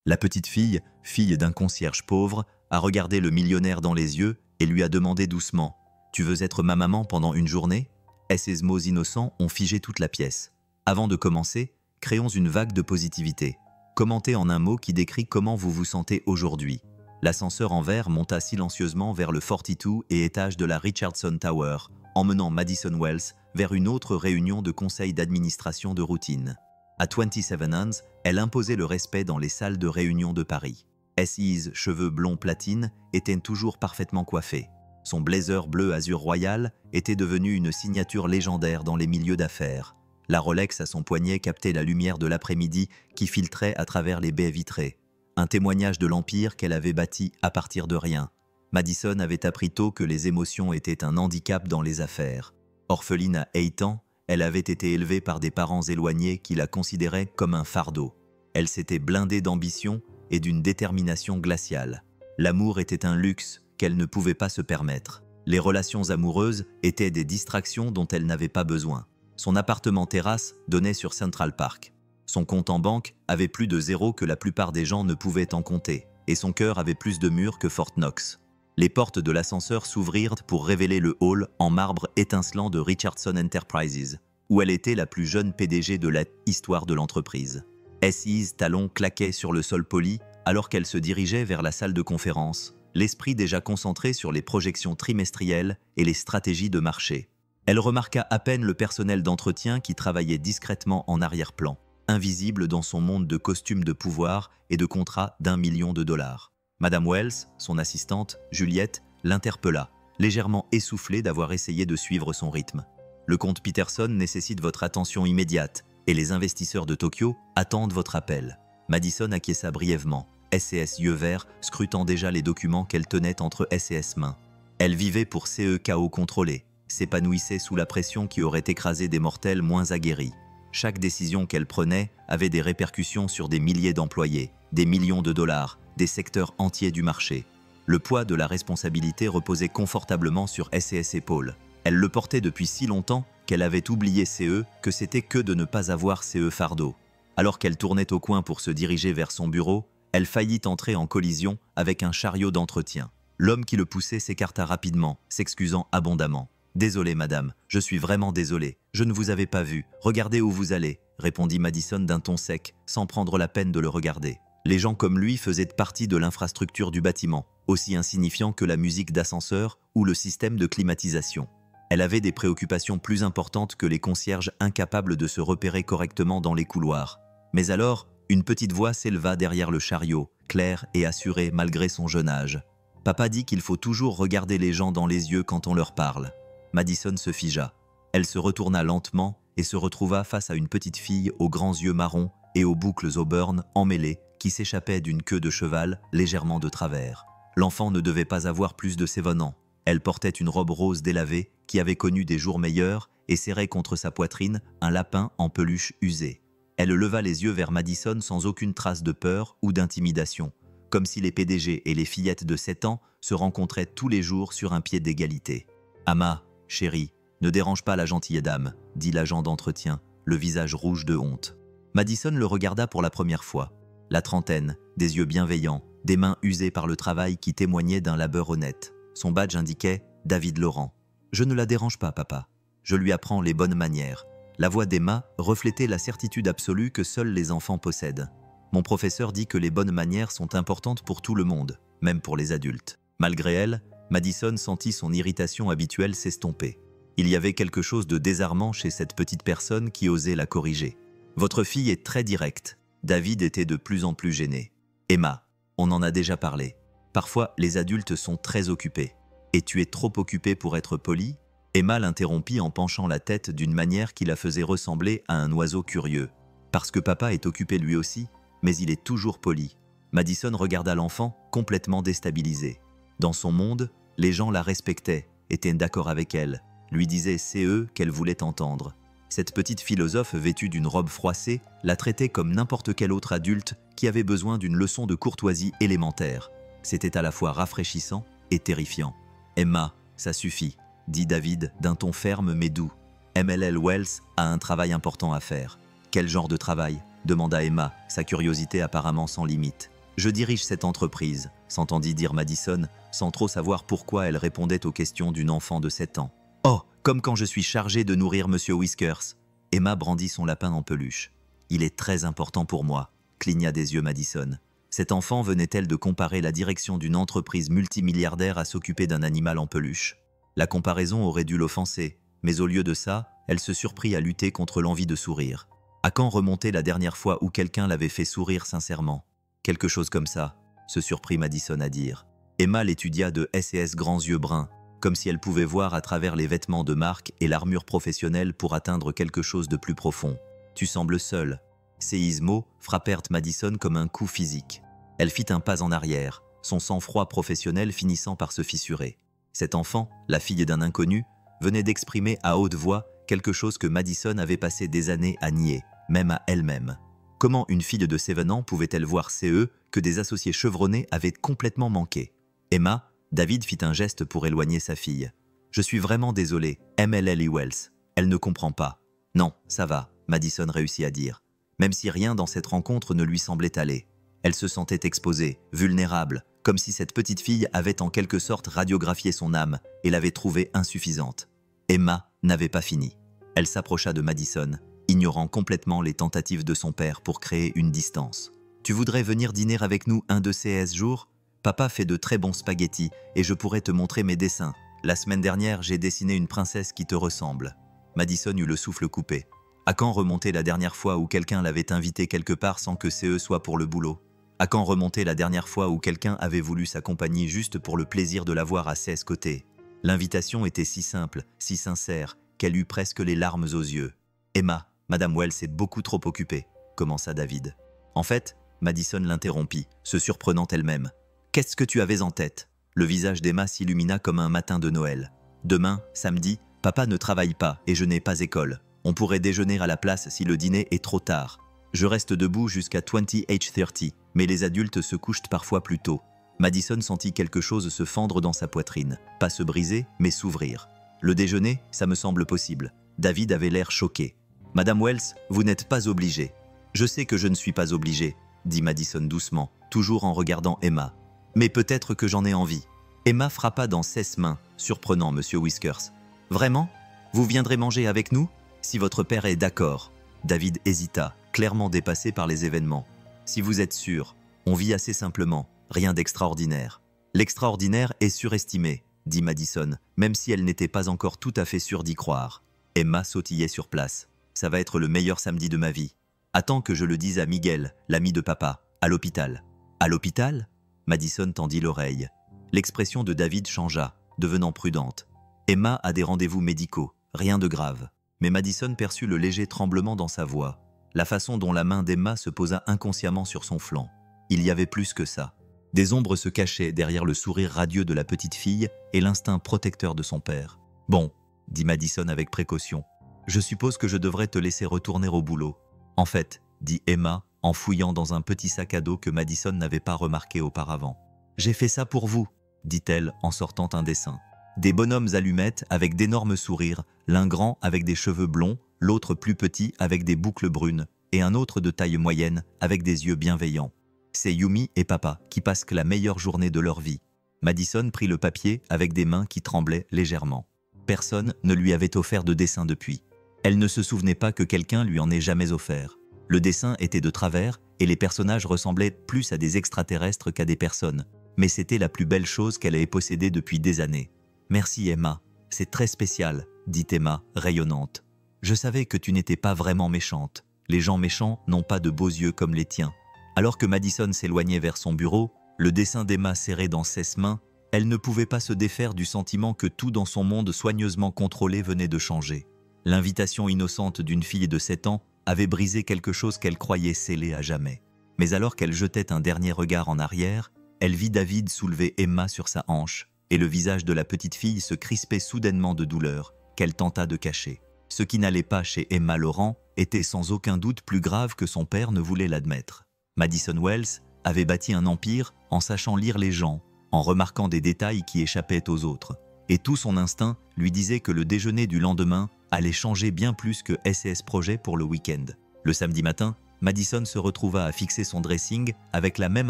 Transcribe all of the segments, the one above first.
La petite fille, fille d'un concierge pauvre, a regardé le millionnaire dans les yeux et lui a demandé doucement « Tu veux être ma maman pendant une journée ?» Et ces mots innocents ont figé toute la pièce. Avant de commencer, créons une vague de positivité. Commentez en un mot qui décrit comment vous vous sentez aujourd'hui. L'ascenseur en verre monta silencieusement vers le 42 et étage de la Richardson Tower, emmenant Madison Wells vers une autre réunion de conseil d'administration de routine. À 27 Hands, elle imposait le respect dans les salles de réunion de Paris. S's cheveux blonds platine étaient toujours parfaitement coiffés. Son blazer bleu azur royal était devenu une signature légendaire dans les milieux d'affaires. La Rolex à son poignet captait la lumière de l'après-midi qui filtrait à travers les baies vitrées. Un témoignage de l'empire qu'elle avait bâti à partir de rien. Madison avait appris tôt que les émotions étaient un handicap dans les affaires. Orpheline à 8 ans, elle avait été élevée par des parents éloignés qui la considéraient comme un fardeau. Elle s'était blindée d'ambition et d'une détermination glaciale. L'amour était un luxe qu'elle ne pouvait pas se permettre. Les relations amoureuses étaient des distractions dont elle n'avait pas besoin. Son appartement terrasse donnait sur Central Park. Son compte en banque avait plus de zéro que la plupart des gens ne pouvaient en compter, et son cœur avait plus de murs que Fort Knox. Les portes de l'ascenseur s'ouvrirent pour révéler le hall en marbre étincelant de Richardson Enterprises, où elle était la plus jeune PDG de l'histoire de l'entreprise. S's talons claquaient sur le sol poli alors qu'elle se dirigeait vers la salle de conférence, l'esprit déjà concentré sur les projections trimestrielles et les stratégies de marché. Elle remarqua à peine le personnel d'entretien qui travaillait discrètement en arrière-plan, invisible dans son monde de costumes de pouvoir et de contrats d'1 million de dollars. Madame Wells, son assistante, Juliette, l'interpella, légèrement essoufflée d'avoir essayé de suivre son rythme. Le comte Peterson nécessite votre attention immédiate et les investisseurs de Tokyo attendent votre appel. Madison acquiesça brièvement, S&S yeux verts, scrutant déjà les documents qu'elle tenait entre S&S mains. Elle vivait pour CEKO contrôlé, s'épanouissait sous la pression qui aurait écrasé des mortels moins aguerris. Chaque décision qu'elle prenait avait des répercussions sur des milliers d'employés, des millions de dollars, des secteurs entiers du marché. Le poids de la responsabilité reposait confortablement sur S&S épaules. Elle le portait depuis si longtemps qu'elle avait oublié CE que c'était que de ne pas avoir CE fardeau. Alors qu'elle tournait au coin pour se diriger vers son bureau, elle faillit entrer en collision avec un chariot d'entretien. L'homme qui le poussait s'écarta rapidement, s'excusant abondamment. « Désolé, madame, je suis vraiment désolé. Je ne vous avais pas vu. Regardez où vous allez, » répondit Madison d'un ton sec, sans prendre la peine de le regarder. Les gens comme lui faisaient partie de l'infrastructure du bâtiment, aussi insignifiant que la musique d'ascenseur ou le système de climatisation. Elle avait des préoccupations plus importantes que les concierges incapables de se repérer correctement dans les couloirs. Mais alors, une petite voix s'éleva derrière le chariot, claire et assurée malgré son jeune âge. « Papa dit qu'il faut toujours regarder les gens dans les yeux quand on leur parle. » Madison se figea. Elle se retourna lentement et se retrouva face à une petite fille aux grands yeux marrons et aux boucles auburn emmêlées qui s'échappaient d'une queue de cheval légèrement de travers. L'enfant ne devait pas avoir plus de 7 ans. Elle portait une robe rose délavée qui avait connu des jours meilleurs et serrait contre sa poitrine un lapin en peluche usé. Elle leva les yeux vers Madison sans aucune trace de peur ou d'intimidation, comme si les PDG et les fillettes de 7 ans se rencontraient tous les jours sur un pied d'égalité. « Ama, chérie, ne dérange pas la gentille dame, » dit l'agent d'entretien, le visage rouge de honte. Madison le regarda pour la première fois. La trentaine, des yeux bienveillants, des mains usées par le travail qui témoignaient d'un labeur honnête. Son badge indiquait « David Laurent ». « Je ne la dérange pas, papa. Je lui apprends les bonnes manières. » La voix d'Emma reflétait la certitude absolue que seuls les enfants possèdent. « Mon professeur dit que les bonnes manières sont importantes pour tout le monde, même pour les adultes. » Malgré elle, Madison sentit son irritation habituelle s'estomper. Il y avait quelque chose de désarmant chez cette petite personne qui osait la corriger. « Votre fille est très directe. » David était de plus en plus gêné. « Emma, on en a déjà parlé. Parfois, les adultes sont très occupés. Et tu es trop occupée pour être polie ?» Emma l'interrompit en penchant la tête d'une manière qui la faisait ressembler à un oiseau curieux. « Parce que papa est occupé lui aussi, mais il est toujours poli. » Madison regarda l'enfant, complètement déstabilisé. Dans son monde, les gens la respectaient, étaient d'accord avec elle, lui disaient CE qu'elle voulait entendre. Cette petite philosophe vêtue d'une robe froissée la traitait comme n'importe quel autre adulte qui avait besoin d'une leçon de courtoisie élémentaire. C'était à la fois rafraîchissant et terrifiant. « Emma, ça suffit, » dit David d'un ton ferme mais doux. « MLL Wells a un travail important à faire. » « Quel genre de travail ?» demanda Emma, sa curiosité apparemment sans limite. Je dirige cette entreprise, s'entendit dire Madison, sans trop savoir pourquoi elle répondait aux questions d'une enfant de 7 ans. Oh, comme quand je suis chargée de nourrir Monsieur Whiskers. Emma brandit son lapin en peluche. Il est très important pour moi, cligna des yeux Madison. Cette enfant venait-elle de comparer la direction d'une entreprise multimilliardaire à s'occuper d'un animal en peluche? La comparaison aurait dû l'offenser, mais au lieu de ça, elle se surprit à lutter contre l'envie de sourire. À quand remonter la dernière fois où quelqu'un l'avait fait sourire sincèrement? Quelque chose comme ça, se surprit Madison à dire. Emma l'étudia de S&S grands yeux bruns, comme si elle pouvait voir à travers les vêtements de marque et l'armure professionnelle pour atteindre quelque chose de plus profond. Tu sembles seule. Ces mots frappèrent Madison comme un coup physique. Elle fit un pas en arrière, son sang-froid professionnel finissant par se fissurer. Cet enfant, la fille d'un inconnu, venait d'exprimer à haute voix quelque chose que Madison avait passé des années à nier, même à elle-même. Comment une fille de 7 ans pouvait-elle voir CE que des associés chevronnés avaient complètement manqué? Emma, David fit un geste pour éloigner sa fille. « Je suis vraiment désolé, MLL Wells. Elle ne comprend pas. »« Non, ça va », Madison réussit à dire, même si rien dans cette rencontre ne lui semblait aller. Elle se sentait exposée, vulnérable, comme si cette petite fille avait en quelque sorte radiographié son âme et l'avait trouvée insuffisante. Emma n'avait pas fini. Elle s'approcha de Madison, ignorant complètement les tentatives de son père pour créer une distance. « Tu voudrais venir dîner avec nous un de ces jours? Papa fait de très bons spaghettis et je pourrais te montrer mes dessins. La semaine dernière, j'ai dessiné une princesse qui te ressemble. » Madison eut le souffle coupé. À quand remonter la dernière fois où quelqu'un l'avait invité quelque part sans que CE soit pour le boulot? À quand remonter la dernière fois où quelqu'un avait voulu sa compagnie juste pour le plaisir de l'avoir à ses côtés? L'invitation était si simple, si sincère, qu'elle eut presque les larmes aux yeux. « Emma, Madame Wells est beaucoup trop occupée, » commença David. En fait, Madison l'interrompit, se surprenant elle-même. « Qu'est-ce que tu avais en tête ?» Le visage d'Emma s'illumina comme un matin de Noël. « Demain, samedi, papa ne travaille pas et je n'ai pas école. On pourrait déjeuner à la place si le dîner est trop tard. Je reste debout jusqu'à 20h30, mais les adultes se couchent parfois plus tôt. » Madison sentit quelque chose se fendre dans sa poitrine. Pas se briser, mais s'ouvrir. « Le déjeuner, ça me semble possible. » David avait l'air choqué. « Madame Wells, vous n'êtes pas obligée. »« Je sais que je ne suis pas obligée, » dit Madison doucement, toujours en regardant Emma. « Mais peut-être que j'en ai envie. » Emma frappa dans ses mains, surprenant Monsieur Whiskers. « Vraiment? Vous viendrez manger avec nous? Si votre père est d'accord. » David hésita, clairement dépassé par les événements. « Si vous êtes sûr, on vit assez simplement, rien d'extraordinaire. »« L'extraordinaire est surestimé, » dit Madison, même si elle n'était pas encore tout à fait sûre d'y croire. Emma sautillait sur place. « Ça va être le meilleur samedi de ma vie. Attends que je le dise à Miguel, l'ami de papa, à l'hôpital. »« À l'hôpital ?» Madison tendit l'oreille. L'expression de David changea, devenant prudente. « Emma a des rendez-vous médicaux, rien de grave. » Mais Madison perçut le léger tremblement dans sa voix, la façon dont la main d'Emma se posa inconsciemment sur son flanc. Il y avait plus que ça. Des ombres se cachaient derrière le sourire radieux de la petite fille et l'instinct protecteur de son père. « Bon, » dit Madison avec précaution, « je suppose que je devrais te laisser retourner au boulot. »« En fait, » dit Emma en fouillant dans un petit sac à dos que Madison n'avait pas remarqué auparavant. « J'ai fait ça pour vous, » dit-elle en sortant un dessin. Des bonhommes allumettes avec d'énormes sourires, l'un grand avec des cheveux blonds, l'autre plus petit avec des boucles brunes, et un autre de taille moyenne avec des yeux bienveillants. C'est Yumi et papa qui passent la meilleure journée de leur vie. Madison prit le papier avec des mains qui tremblaient légèrement. Personne ne lui avait offert de dessin depuis. Elle ne se souvenait pas que quelqu'un lui en ait jamais offert. Le dessin était de travers et les personnages ressemblaient plus à des extraterrestres qu'à des personnes. Mais c'était la plus belle chose qu'elle ait possédée depuis des années. « Merci Emma, c'est très spécial, » dit Emma, rayonnante. « Je savais que tu n'étais pas vraiment méchante. Les gens méchants n'ont pas de beaux yeux comme les tiens. » Alors que Madison s'éloignait vers son bureau, le dessin d'Emma serré dans ses mains, elle ne pouvait pas se défaire du sentiment que tout dans son monde soigneusement contrôlé venait de changer. L'invitation innocente d'une fille de 7 ans avait brisé quelque chose qu'elle croyait scellé à jamais. Mais alors qu'elle jetait un dernier regard en arrière, elle vit David soulever Emma sur sa hanche, et le visage de la petite fille se crispait soudainement de douleur, qu'elle tenta de cacher. Ce qui n'allait pas chez Emma Laurent était sans aucun doute plus grave que son père ne voulait l'admettre. Madison Wells avait bâti un empire en sachant lire les gens, en remarquant des détails qui échappaient aux autres. Et tout son instinct lui disait que le déjeuner du lendemain allait changer bien plus que S&S Projet pour le week-end. Le samedi matin, Madison se retrouva à fixer son dressing avec la même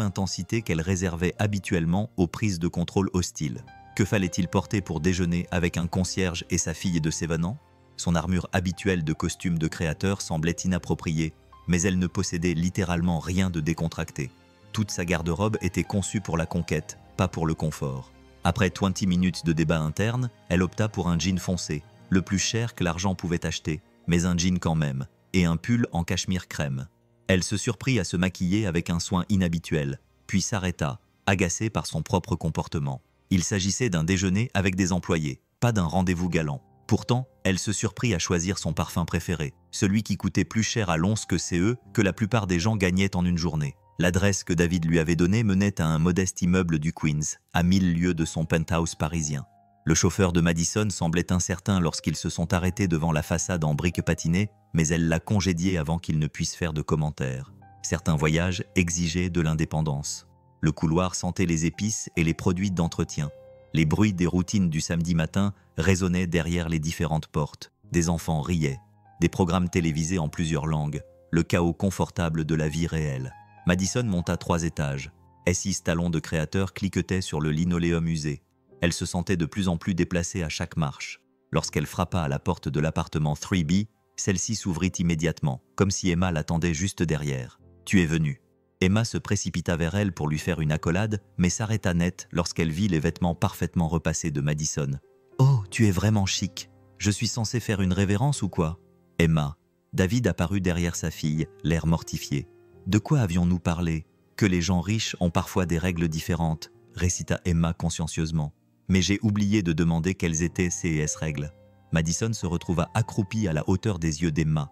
intensité qu'elle réservait habituellement aux prises de contrôle hostiles. Que fallait-il porter pour déjeuner avec un concierge et sa fille de 7 ans? Son armure habituelle de costume de créateur semblait inappropriée, mais elle ne possédait littéralement rien de décontracté. Toute sa garde-robe était conçue pour la conquête, pas pour le confort. Après 20 minutes de débat interne, elle opta pour un jean foncé, le plus cher que l'argent pouvait acheter, mais un jean quand même, et un pull en cachemire crème. Elle se surprit à se maquiller avec un soin inhabituel, puis s'arrêta, agacée par son propre comportement. Il s'agissait d'un déjeuner avec des employés, pas d'un rendez-vous galant. Pourtant, elle se surprit à choisir son parfum préféré, celui qui coûtait plus cher à l'once que CE que la plupart des gens gagnaient en une journée. L'adresse que David lui avait donnée menait à un modeste immeuble du Queens, à 1000 lieues de son penthouse parisien. Le chauffeur de Madison semblait incertain lorsqu'ils se sont arrêtés devant la façade en briques patinées, mais elle l'a congédié avant qu'il ne puisse faire de commentaires. Certains voyages exigeaient de l'indépendance. Le couloir sentait les épices et les produits d'entretien. Les bruits des routines du samedi matin résonnaient derrière les différentes portes. Des enfants riaient. Des programmes télévisés en plusieurs langues. Le chaos confortable de la vie réelle. Madison monta 3 étages. S6 talons de créateur cliquetaient sur le linoléum usé. Elle se sentait de plus en plus déplacée à chaque marche. Lorsqu'elle frappa à la porte de l'appartement 3B, celle-ci s'ouvrit immédiatement, comme si Emma l'attendait juste derrière. « Tu es venue ». Emma se précipita vers elle pour lui faire une accolade, mais s'arrêta net lorsqu'elle vit les vêtements parfaitement repassés de Madison. « Oh, tu es vraiment chic. Je suis censée faire une révérence ou quoi ?» Emma. David apparut derrière sa fille, l'air mortifié. « De quoi avions-nous parlé? Que les gens riches ont parfois des règles différentes, » récita Emma consciencieusement. « Mais j'ai oublié de demander quelles étaient ces règles. » Madison se retrouva accroupie à la hauteur des yeux d'Emma,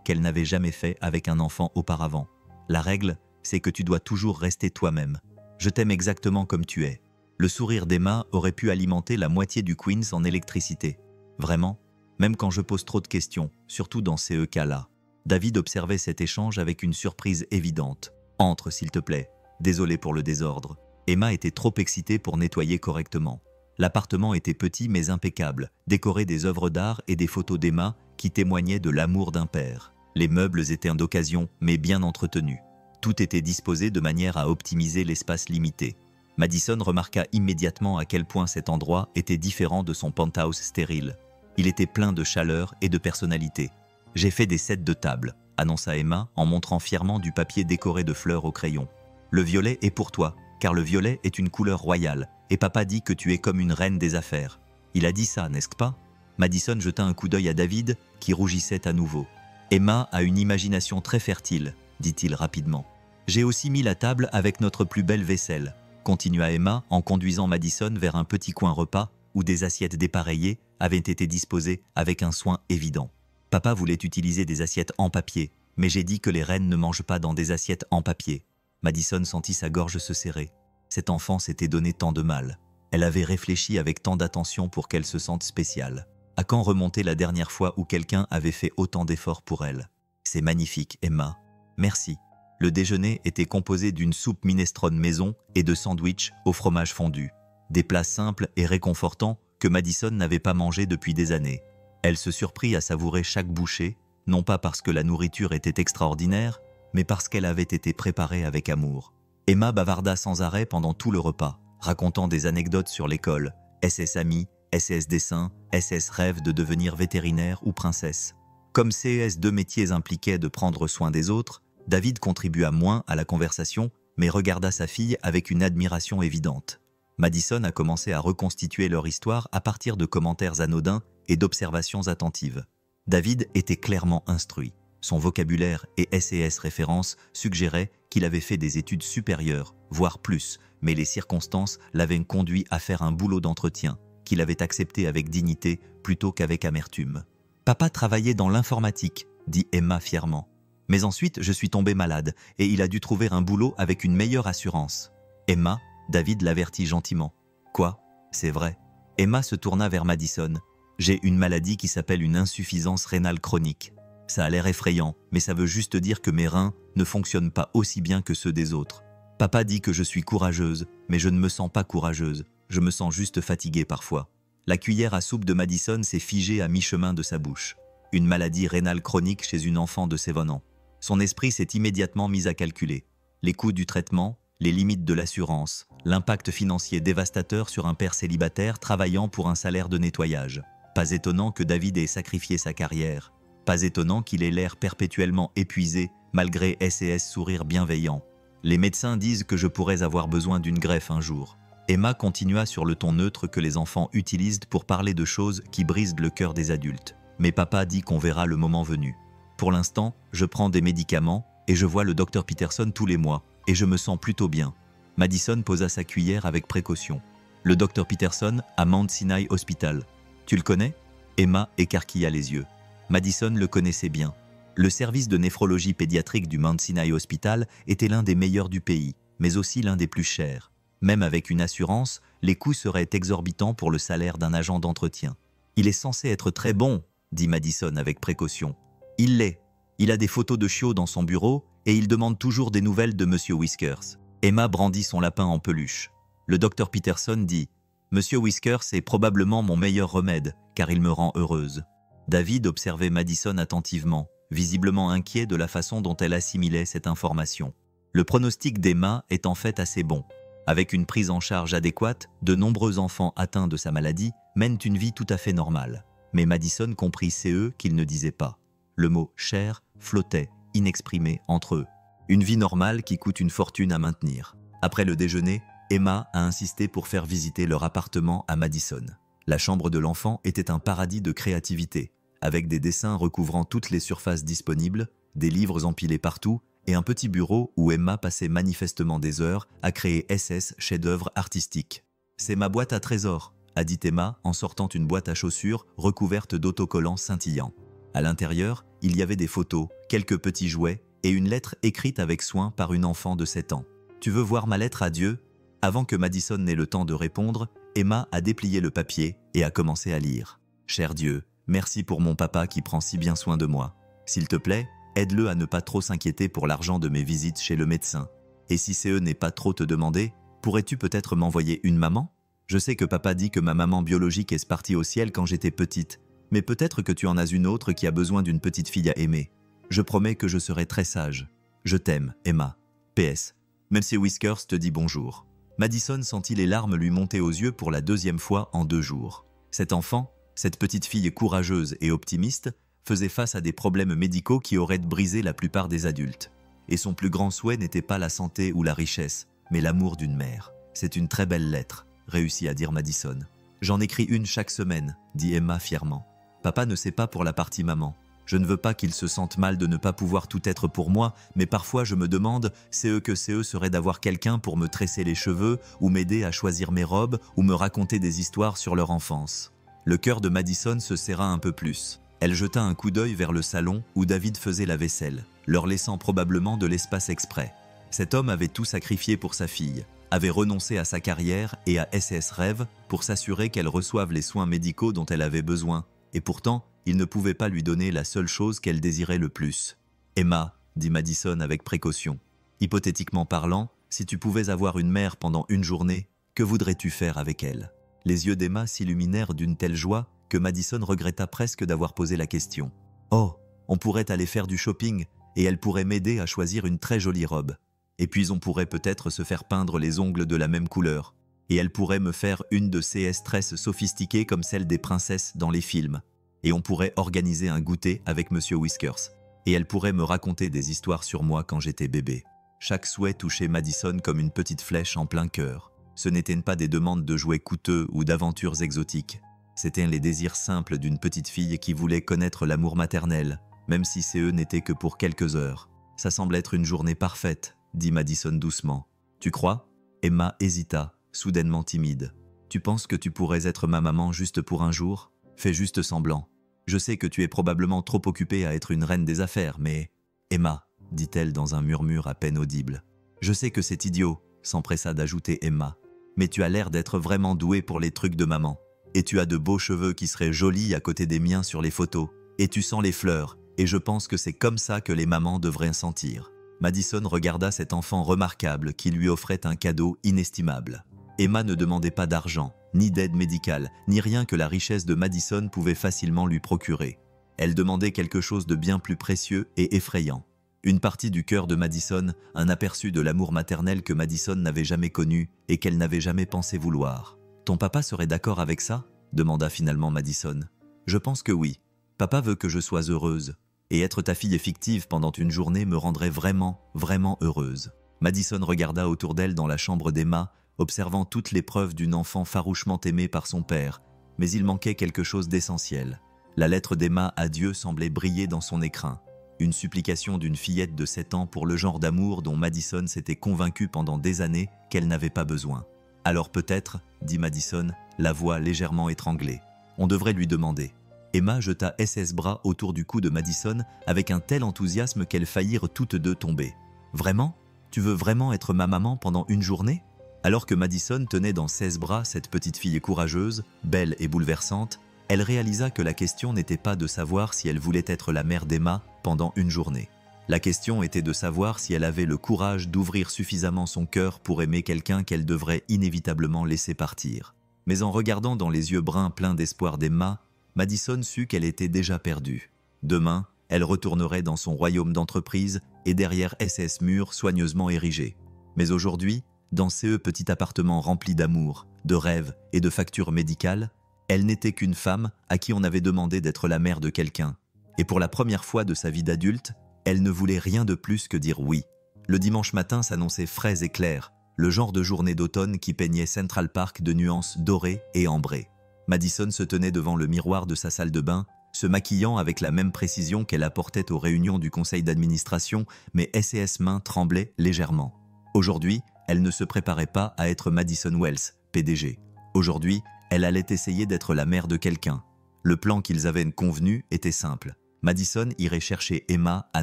qu'elle n'avait jamais fait avec un enfant auparavant. La règle, c'est que tu dois toujours rester toi-même. Je t'aime exactement comme tu es. Le sourire d'Emma aurait pu alimenter la moitié du Queens en électricité. Vraiment, même quand je pose trop de questions, surtout dans ces cas-là. David observait cet échange avec une surprise évidente. « Entre, s'il te plaît. Désolé pour le désordre. » Emma était trop excitée pour nettoyer correctement. L'appartement était petit mais impeccable, décoré des œuvres d'art et des photos d'Emma qui témoignaient de l'amour d'un père. Les meubles étaient d'occasion mais bien entretenus. Tout était disposé de manière à optimiser l'espace limité. Madison remarqua immédiatement à quel point cet endroit était différent de son penthouse stérile. Il était plein de chaleur et de personnalité. « J'ai fait des sets de table », annonça Emma en montrant fièrement du papier décoré de fleurs au crayon. « Le violet est pour toi, car le violet est une couleur royale, et papa dit que tu es comme une reine des affaires. Il a dit ça, n'est-ce pas ?» Madison jeta un coup d'œil à David, qui rougissait à nouveau. « Emma a une imagination très fertile, » dit-il rapidement. « J'ai aussi mis la table avec notre plus belle vaisselle, » continua Emma en conduisant Madison vers un petit coin repas où des assiettes dépareillées avaient été disposées avec un soin évident. Papa voulait utiliser des assiettes en papier, mais j'ai dit que les reines ne mangent pas dans des assiettes en papier. Madison sentit sa gorge se serrer. Cette enfant s'était donné tant de mal. Elle avait réfléchi avec tant d'attention pour qu'elle se sente spéciale. À quand remonter la dernière fois où quelqu'un avait fait autant d'efforts pour elle? C'est magnifique, Emma. Merci. Le déjeuner était composé d'une soupe minestrone maison et de sandwichs au fromage fondu. Des plats simples et réconfortants que Madison n'avait pas mangés depuis des années. Elle se surprit à savourer chaque bouchée, non pas parce que la nourriture était extraordinaire, mais parce qu'elle avait été préparée avec amour. Emma bavarda sans arrêt pendant tout le repas, racontant des anecdotes sur l'école, SS amis, SS dessin, SS rêve de devenir vétérinaire ou princesse. Comme ces deux métiers impliquaient de prendre soin des autres, David contribua moins à la conversation, mais regarda sa fille avec une admiration évidente. Madison a commencé à reconstituer leur histoire à partir de commentaires anodins et d'observations attentives. David était clairement instruit. Son vocabulaire et SES références suggéraient qu'il avait fait des études supérieures, voire plus, mais les circonstances l'avaient conduit à faire un boulot d'entretien, qu'il avait accepté avec dignité plutôt qu'avec amertume. « Papa travaillait dans l'informatique », dit Emma fièrement. « Mais ensuite, je suis tombée malade et il a dû trouver un boulot avec une meilleure assurance. » Emma, David l'avertit gentiment. « Quoi? C'est vrai. » Emma se tourna vers Madison. « J'ai une maladie qui s'appelle une insuffisance rénale chronique. Ça a l'air effrayant, mais ça veut juste dire que mes reins ne fonctionnent pas aussi bien que ceux des autres. Papa dit que je suis courageuse, mais je ne me sens pas courageuse. Je me sens juste fatiguée parfois. » La cuillère à soupe de Madison s'est figée à mi-chemin de sa bouche. Une maladie rénale chronique chez une enfant de 7 ans. Son esprit s'est immédiatement mis à calculer les coûts du traitement, les limites de l'assurance, l'impact financier dévastateur sur un père célibataire travaillant pour un salaire de nettoyage. Pas étonnant que David ait sacrifié sa carrière. Pas étonnant qu'il ait l'air perpétuellement épuisé malgré S&S sourire bienveillant. Les médecins disent que je pourrais avoir besoin d'une greffe un jour. Emma continua sur le ton neutre que les enfants utilisent pour parler de choses qui brisent le cœur des adultes. Mais papa dit qu'on verra le moment venu. Pour l'instant, je prends des médicaments et je vois le docteur Peterson tous les mois et je me sens plutôt bien. Madison posa sa cuillère avec précaution. Le docteur Peterson à Mount Sinai Hospital. Tu le connais? Emma écarquilla les yeux. Madison le connaissait bien. Le service de néphrologie pédiatrique du Mount Sinai Hospital était l'un des meilleurs du pays, mais aussi l'un des plus chers. Même avec une assurance, les coûts seraient exorbitants pour le salaire d'un agent d'entretien. Il est censé être très bon, dit Madison avec précaution. Il l'est. Il a des photos de chiots dans son bureau et il demande toujours des nouvelles de Monsieur Whiskers. Emma brandit son lapin en peluche. Le docteur Peterson dit « Monsieur Whiskers est probablement mon meilleur remède, car il me rend heureuse. » David observait Madison attentivement, visiblement inquiet de la façon dont elle assimilait cette information. Le pronostic d'Emma est en fait assez bon. Avec une prise en charge adéquate, de nombreux enfants atteints de sa maladie mènent une vie tout à fait normale. Mais Madison comprit CE qu'il ne disait pas. Le mot « cher » flottait, inexprimé entre eux. Une vie normale qui coûte une fortune à maintenir. Après le déjeuner, Emma a insisté pour faire visiter leur appartement à Madison. La chambre de l'enfant était un paradis de créativité, avec des dessins recouvrant toutes les surfaces disponibles, des livres empilés partout et un petit bureau où Emma passait manifestement des heures à créer SS chefs-d'œuvre artistiques. « C'est ma boîte à trésors », a dit Emma en sortant une boîte à chaussures recouverte d'autocollants scintillants. À l'intérieur, il y avait des photos, quelques petits jouets et une lettre écrite avec soin par une enfant de 7 ans. « Tu veux voir ma lettre à Dieu ?» Avant que Madison n'ait le temps de répondre, Emma a déplié le papier et a commencé à lire. « Cher Dieu, merci pour mon papa qui prend si bien soin de moi. S'il te plaît, aide-le à ne pas trop s'inquiéter pour l'argent de mes visites chez le médecin. Et si CE n'est pas trop te demander, pourrais-tu peut-être m'envoyer une maman? Je sais que papa dit que ma maman biologique est partie au ciel quand j'étais petite, mais peut-être que tu en as une autre qui a besoin d'une petite fille à aimer. Je promets que je serai très sage. Je t'aime, Emma. PS. Même si Whiskers te dit bonjour. » Madison sentit les larmes lui monter aux yeux pour la 2e fois en 2 jours. Cet enfant, cette petite fille courageuse et optimiste, faisait face à des problèmes médicaux qui auraient brisé la plupart des adultes. Et son plus grand souhait n'était pas la santé ou la richesse, mais l'amour d'une mère. « C'est une très belle lettre », réussit à dire Madison. « J'en écris une chaque semaine, » dit Emma fièrement. « Papa ne sait pas pour la partie maman. Je ne veux pas qu'il se sente mal de ne pas pouvoir tout être pour moi, mais parfois je me demande que CE serait d'avoir quelqu'un pour me tresser les cheveux ou m'aider à choisir mes robes ou me raconter des histoires sur leur enfance. » Le cœur de Madison se serra un peu plus. Elle jeta un coup d'œil vers le salon où David faisait la vaisselle, leur laissant probablement de l'espace exprès. Cet homme avait tout sacrifié pour sa fille, avait renoncé à sa carrière et à SS Rêve pour s'assurer qu'elle reçoive les soins médicaux dont elle avait besoin, et pourtant, il ne pouvait pas lui donner la seule chose qu'elle désirait le plus. « Emma, » dit Madison avec précaution, « hypothétiquement parlant, si tu pouvais avoir une mère pendant une journée, que voudrais-tu faire avec elle ?» Les yeux d'Emma s'illuminèrent d'une telle joie que Madison regretta presque d'avoir posé la question. « Oh, on pourrait aller faire du shopping et elle pourrait m'aider à choisir une très jolie robe. Et puis on pourrait peut-être se faire peindre les ongles de la même couleur. Et elle pourrait me faire une de ces tresses sophistiquées comme celles des princesses dans les films. Et on pourrait organiser un goûter avec Monsieur Whiskers. Et elle pourrait me raconter des histoires sur moi quand j'étais bébé. » Chaque souhait touchait Madison comme une petite flèche en plein cœur. Ce n'étaient pas des demandes de jouets coûteux ou d'aventures exotiques. C'étaient les désirs simples d'une petite fille qui voulait connaître l'amour maternel, même si CE n'était que pour quelques heures. « Ça semble être une journée parfaite, » dit Madison doucement. « Tu crois ?» Emma hésita, soudainement timide. « Tu penses que tu pourrais être ma maman juste pour un jour? Fais juste semblant. Je sais que tu es probablement trop occupée à être une reine des affaires, mais... » « Emma, » dit-elle dans un murmure à peine audible. « Je sais que c'est idiot, » s'empressa d'ajouter Emma. « Mais tu as l'air d'être vraiment douée pour les trucs de maman. Et tu as de beaux cheveux qui seraient jolis à côté des miens sur les photos. Et tu sens les fleurs, et je pense que c'est comme ça que les mamans devraient sentir. » Madison regarda cet enfant remarquable qui lui offrait un cadeau inestimable. Emma ne demandait pas d'argent, ni d'aide médicale, ni rien que la richesse de Madison pouvait facilement lui procurer. Elle demandait quelque chose de bien plus précieux et effrayant. Une partie du cœur de Madison, un aperçu de l'amour maternel que Madison n'avait jamais connu et qu'elle n'avait jamais pensé vouloir. « Ton papa serait d'accord avec ça ?» demanda finalement Madison. « Je pense que oui. Papa veut que je sois heureuse. Et être ta fille fictive pendant une journée me rendrait vraiment, vraiment heureuse. » Madison regarda autour d'elle dans la chambre d'Emma, observant toutes les preuves d'une enfant farouchement aimée par son père, mais il manquait quelque chose d'essentiel. La lettre d'Emma à Dieu semblait briller dans son écrin. Une supplication d'une fillette de 7 ans pour le genre d'amour dont Madison s'était convaincue pendant des années qu'elle n'avait pas besoin. « Alors peut-être, » dit Madison, la voix légèrement étranglée. « On devrait lui demander. » Emma jeta ses bras autour du cou de Madison avec un tel enthousiasme qu'elles faillirent toutes deux tomber. « Vraiment ? Tu veux vraiment être ma maman pendant une journée ?» Alors que Madison tenait dans ses bras cette petite fille courageuse, belle et bouleversante, elle réalisa que la question n'était pas de savoir si elle voulait être la mère d'Emma pendant une journée. La question était de savoir si elle avait le courage d'ouvrir suffisamment son cœur pour aimer quelqu'un qu'elle devrait inévitablement laisser partir. Mais en regardant dans les yeux bruns pleins d'espoir d'Emma, Madison sut qu'elle était déjà perdue. Demain, elle retournerait dans son royaume d'entreprise et derrière ses murs soigneusement érigés. Mais aujourd'hui, dans ce petit appartement rempli d'amour, de rêves et de factures médicales, elle n'était qu'une femme à qui on avait demandé d'être la mère de quelqu'un. Et pour la première fois de sa vie d'adulte, elle ne voulait rien de plus que dire oui. Le dimanche matin s'annonçait frais et clair, le genre de journée d'automne qui peignait Central Park de nuances dorées et ambrées. Madison se tenait devant le miroir de sa salle de bain, se maquillant avec la même précision qu'elle apportait aux réunions du conseil d'administration, mais ses mains tremblaient légèrement. Aujourd'hui, elle ne se préparait pas à être Madison Wells, PDG. Aujourd'hui, elle allait essayer d'être la mère de quelqu'un. Le plan qu'ils avaient convenu était simple. Madison irait chercher Emma à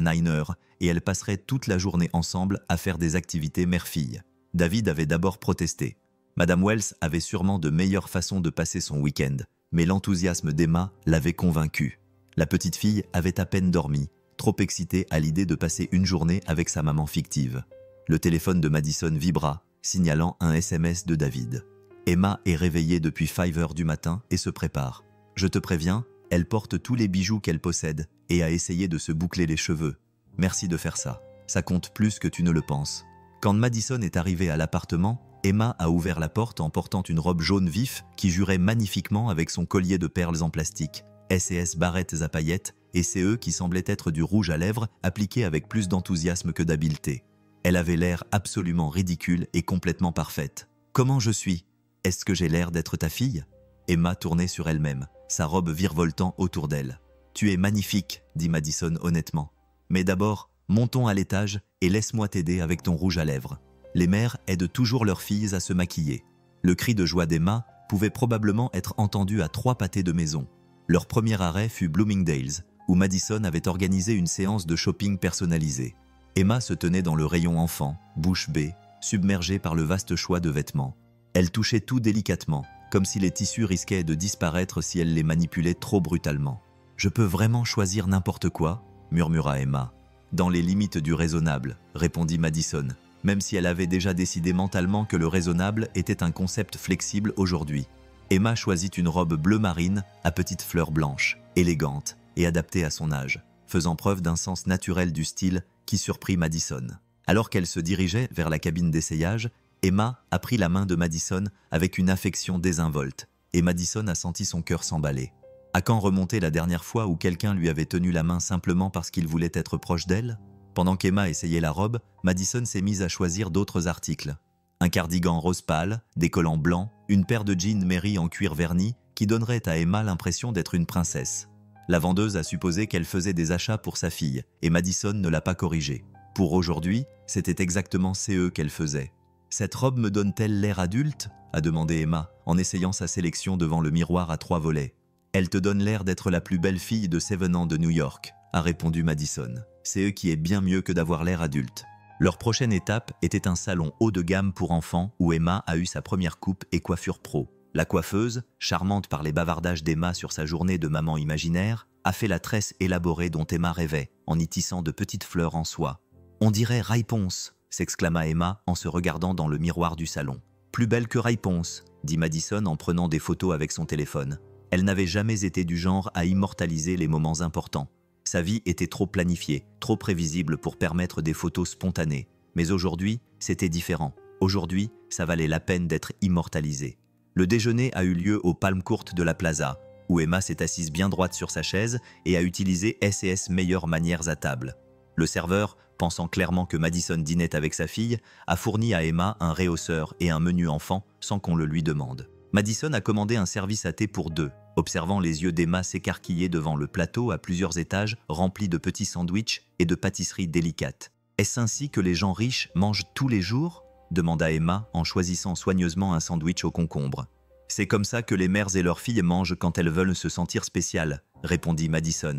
Niner et elles passeraient toute la journée ensemble à faire des activités mère-fille. David avait d'abord protesté. Madame Wells avait sûrement de meilleures façons de passer son week-end, mais l'enthousiasme d'Emma l'avait convaincue. La petite fille avait à peine dormi, trop excitée à l'idée de passer une journée avec sa maman fictive. Le téléphone de Madison vibra, signalant un SMS de David. Emma est réveillée depuis 5 heures du matin et se prépare. Je te préviens, elle porte tous les bijoux qu'elle possède et a essayé de se boucler les cheveux. Merci de faire ça. Ça compte plus que tu ne le penses. Quand Madison est arrivée à l'appartement, Emma a ouvert la porte en portant une robe jaune vif qui jurait magnifiquement avec son collier de perles en plastique, ses barrettes à paillettes et CE qui semblait être du rouge à lèvres appliqué avec plus d'enthousiasme que d'habileté. Elle avait l'air absolument ridicule et complètement parfaite. « Comment je suis ? Est-ce que j'ai l'air d'être ta fille ?» Emma tournait sur elle-même, sa robe virevoltant autour d'elle. « Tu es magnifique, » dit Madison honnêtement. « Mais d'abord, montons à l'étage et laisse-moi t'aider avec ton rouge à lèvres. » Les mères aident toujours leurs filles à se maquiller. Le cri de joie d'Emma pouvait probablement être entendu à 3 pâtés de maison. Leur premier arrêt fut Bloomingdale's, où Madison avait organisé une séance de shopping personnalisée. Emma se tenait dans le rayon enfant, bouche bée, submergée par le vaste choix de vêtements. Elle touchait tout délicatement, comme si les tissus risquaient de disparaître si elle les manipulait trop brutalement. « Je peux vraiment choisir n'importe quoi ?» murmura Emma. « Dans les limites du raisonnable », répondit Madison, même si elle avait déjà décidé mentalement que le raisonnable était un concept flexible aujourd'hui. Emma choisit une robe bleu marine à petites fleurs blanches, élégante et adaptée à son âge, faisant preuve d'un sens naturel du style qui surprit Madison. Alors qu'elle se dirigeait vers la cabine d'essayage, Emma a pris la main de Madison avec une affection désinvolte, et Madison a senti son cœur s'emballer. À quand remonter la dernière fois où quelqu'un lui avait tenu la main simplement parce qu'il voulait être proche d'elle ? Pendant qu'Emma essayait la robe, Madison s'est mise à choisir d'autres articles. Un cardigan rose pâle, des collants blancs, une paire de jeans Mary en cuir verni qui donnerait à Emma l'impression d'être une princesse. La vendeuse a supposé qu'elle faisait des achats pour sa fille, et Madison ne l'a pas corrigé. Pour aujourd'hui, c'était exactement CE qu'elle faisait. « Cette robe me donne-t-elle l'air adulte ?» a demandé Emma, en essayant sa sélection devant le miroir à 3 volets. « Elle te donne l'air d'être la plus belle fille de 7 ans de New York », a répondu Madison. « CE qui est bien mieux que d'avoir l'air adulte. » Leur prochaine étape était un salon haut de gamme pour enfants où Emma a eu sa première coupe et coiffure pro. La coiffeuse, charmante par les bavardages d'Emma sur sa journée de maman imaginaire, a fait la tresse élaborée dont Emma rêvait, en y tissant de petites fleurs en soie. « On dirait Ray Ponce !» s'exclama Emma en se regardant dans le miroir du salon. « Plus belle que Ray Ponce !» dit Madison en prenant des photos avec son téléphone. Elle n'avait jamais été du genre à immortaliser les moments importants. Sa vie était trop planifiée, trop prévisible pour permettre des photos spontanées. Mais aujourd'hui, c'était différent. Aujourd'hui, ça valait la peine d'être immortalisé. Le déjeuner a eu lieu au Palm Court de la Plaza, où Emma s'est assise bien droite sur sa chaise et a utilisé S&S meilleures manières à table. Le serveur, pensant clairement que Madison dînait avec sa fille, a fourni à Emma un réhausseur et un menu enfant sans qu'on le lui demande. Madison a commandé un service à thé pour deux, observant les yeux d'Emma s'écarquiller devant le plateau à plusieurs étages rempli de petits sandwichs et de pâtisseries délicates. « Est-ce ainsi que les gens riches mangent tous les jours ?» demanda Emma en choisissant soigneusement un sandwich au concombre. « C'est comme ça que les mères et leurs filles mangent quand elles veulent se sentir spéciales, » répondit Madison.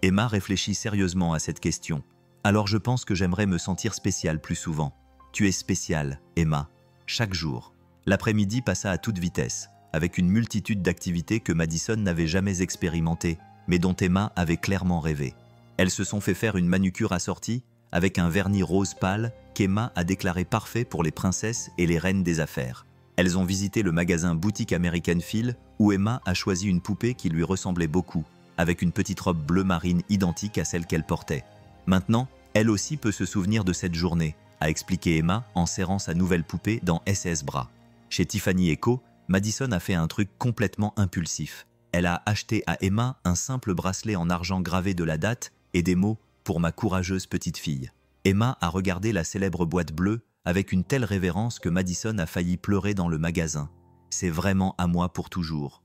Emma réfléchit sérieusement à cette question. « Alors je pense que j'aimerais me sentir spéciale plus souvent. »« Tu es spéciale, Emma. Chaque jour. » L'après-midi passa à toute vitesse, avec une multitude d'activités que Madison n'avait jamais expérimentées, mais dont Emma avait clairement rêvé. Elles se sont fait faire une manucure assortie, avec un vernis rose pâle qu'Emma a déclaré parfait pour les princesses et les reines des affaires. Elles ont visité le magasin Boutique American Feel, où Emma a choisi une poupée qui lui ressemblait beaucoup, avec une petite robe bleu marine identique à celle qu'elle portait. Maintenant, elle aussi peut se souvenir de cette journée, a expliqué Emma en serrant sa nouvelle poupée dans S&S bras. Chez Tiffany & Co, Madison a fait un truc complètement impulsif. Elle a acheté à Emma un simple bracelet en argent gravé de la date et des mots « Pour ma courageuse petite fille ». Emma a regardé la célèbre boîte bleue avec une telle révérence que Madison a failli pleurer dans le magasin. C'est vraiment à moi pour toujours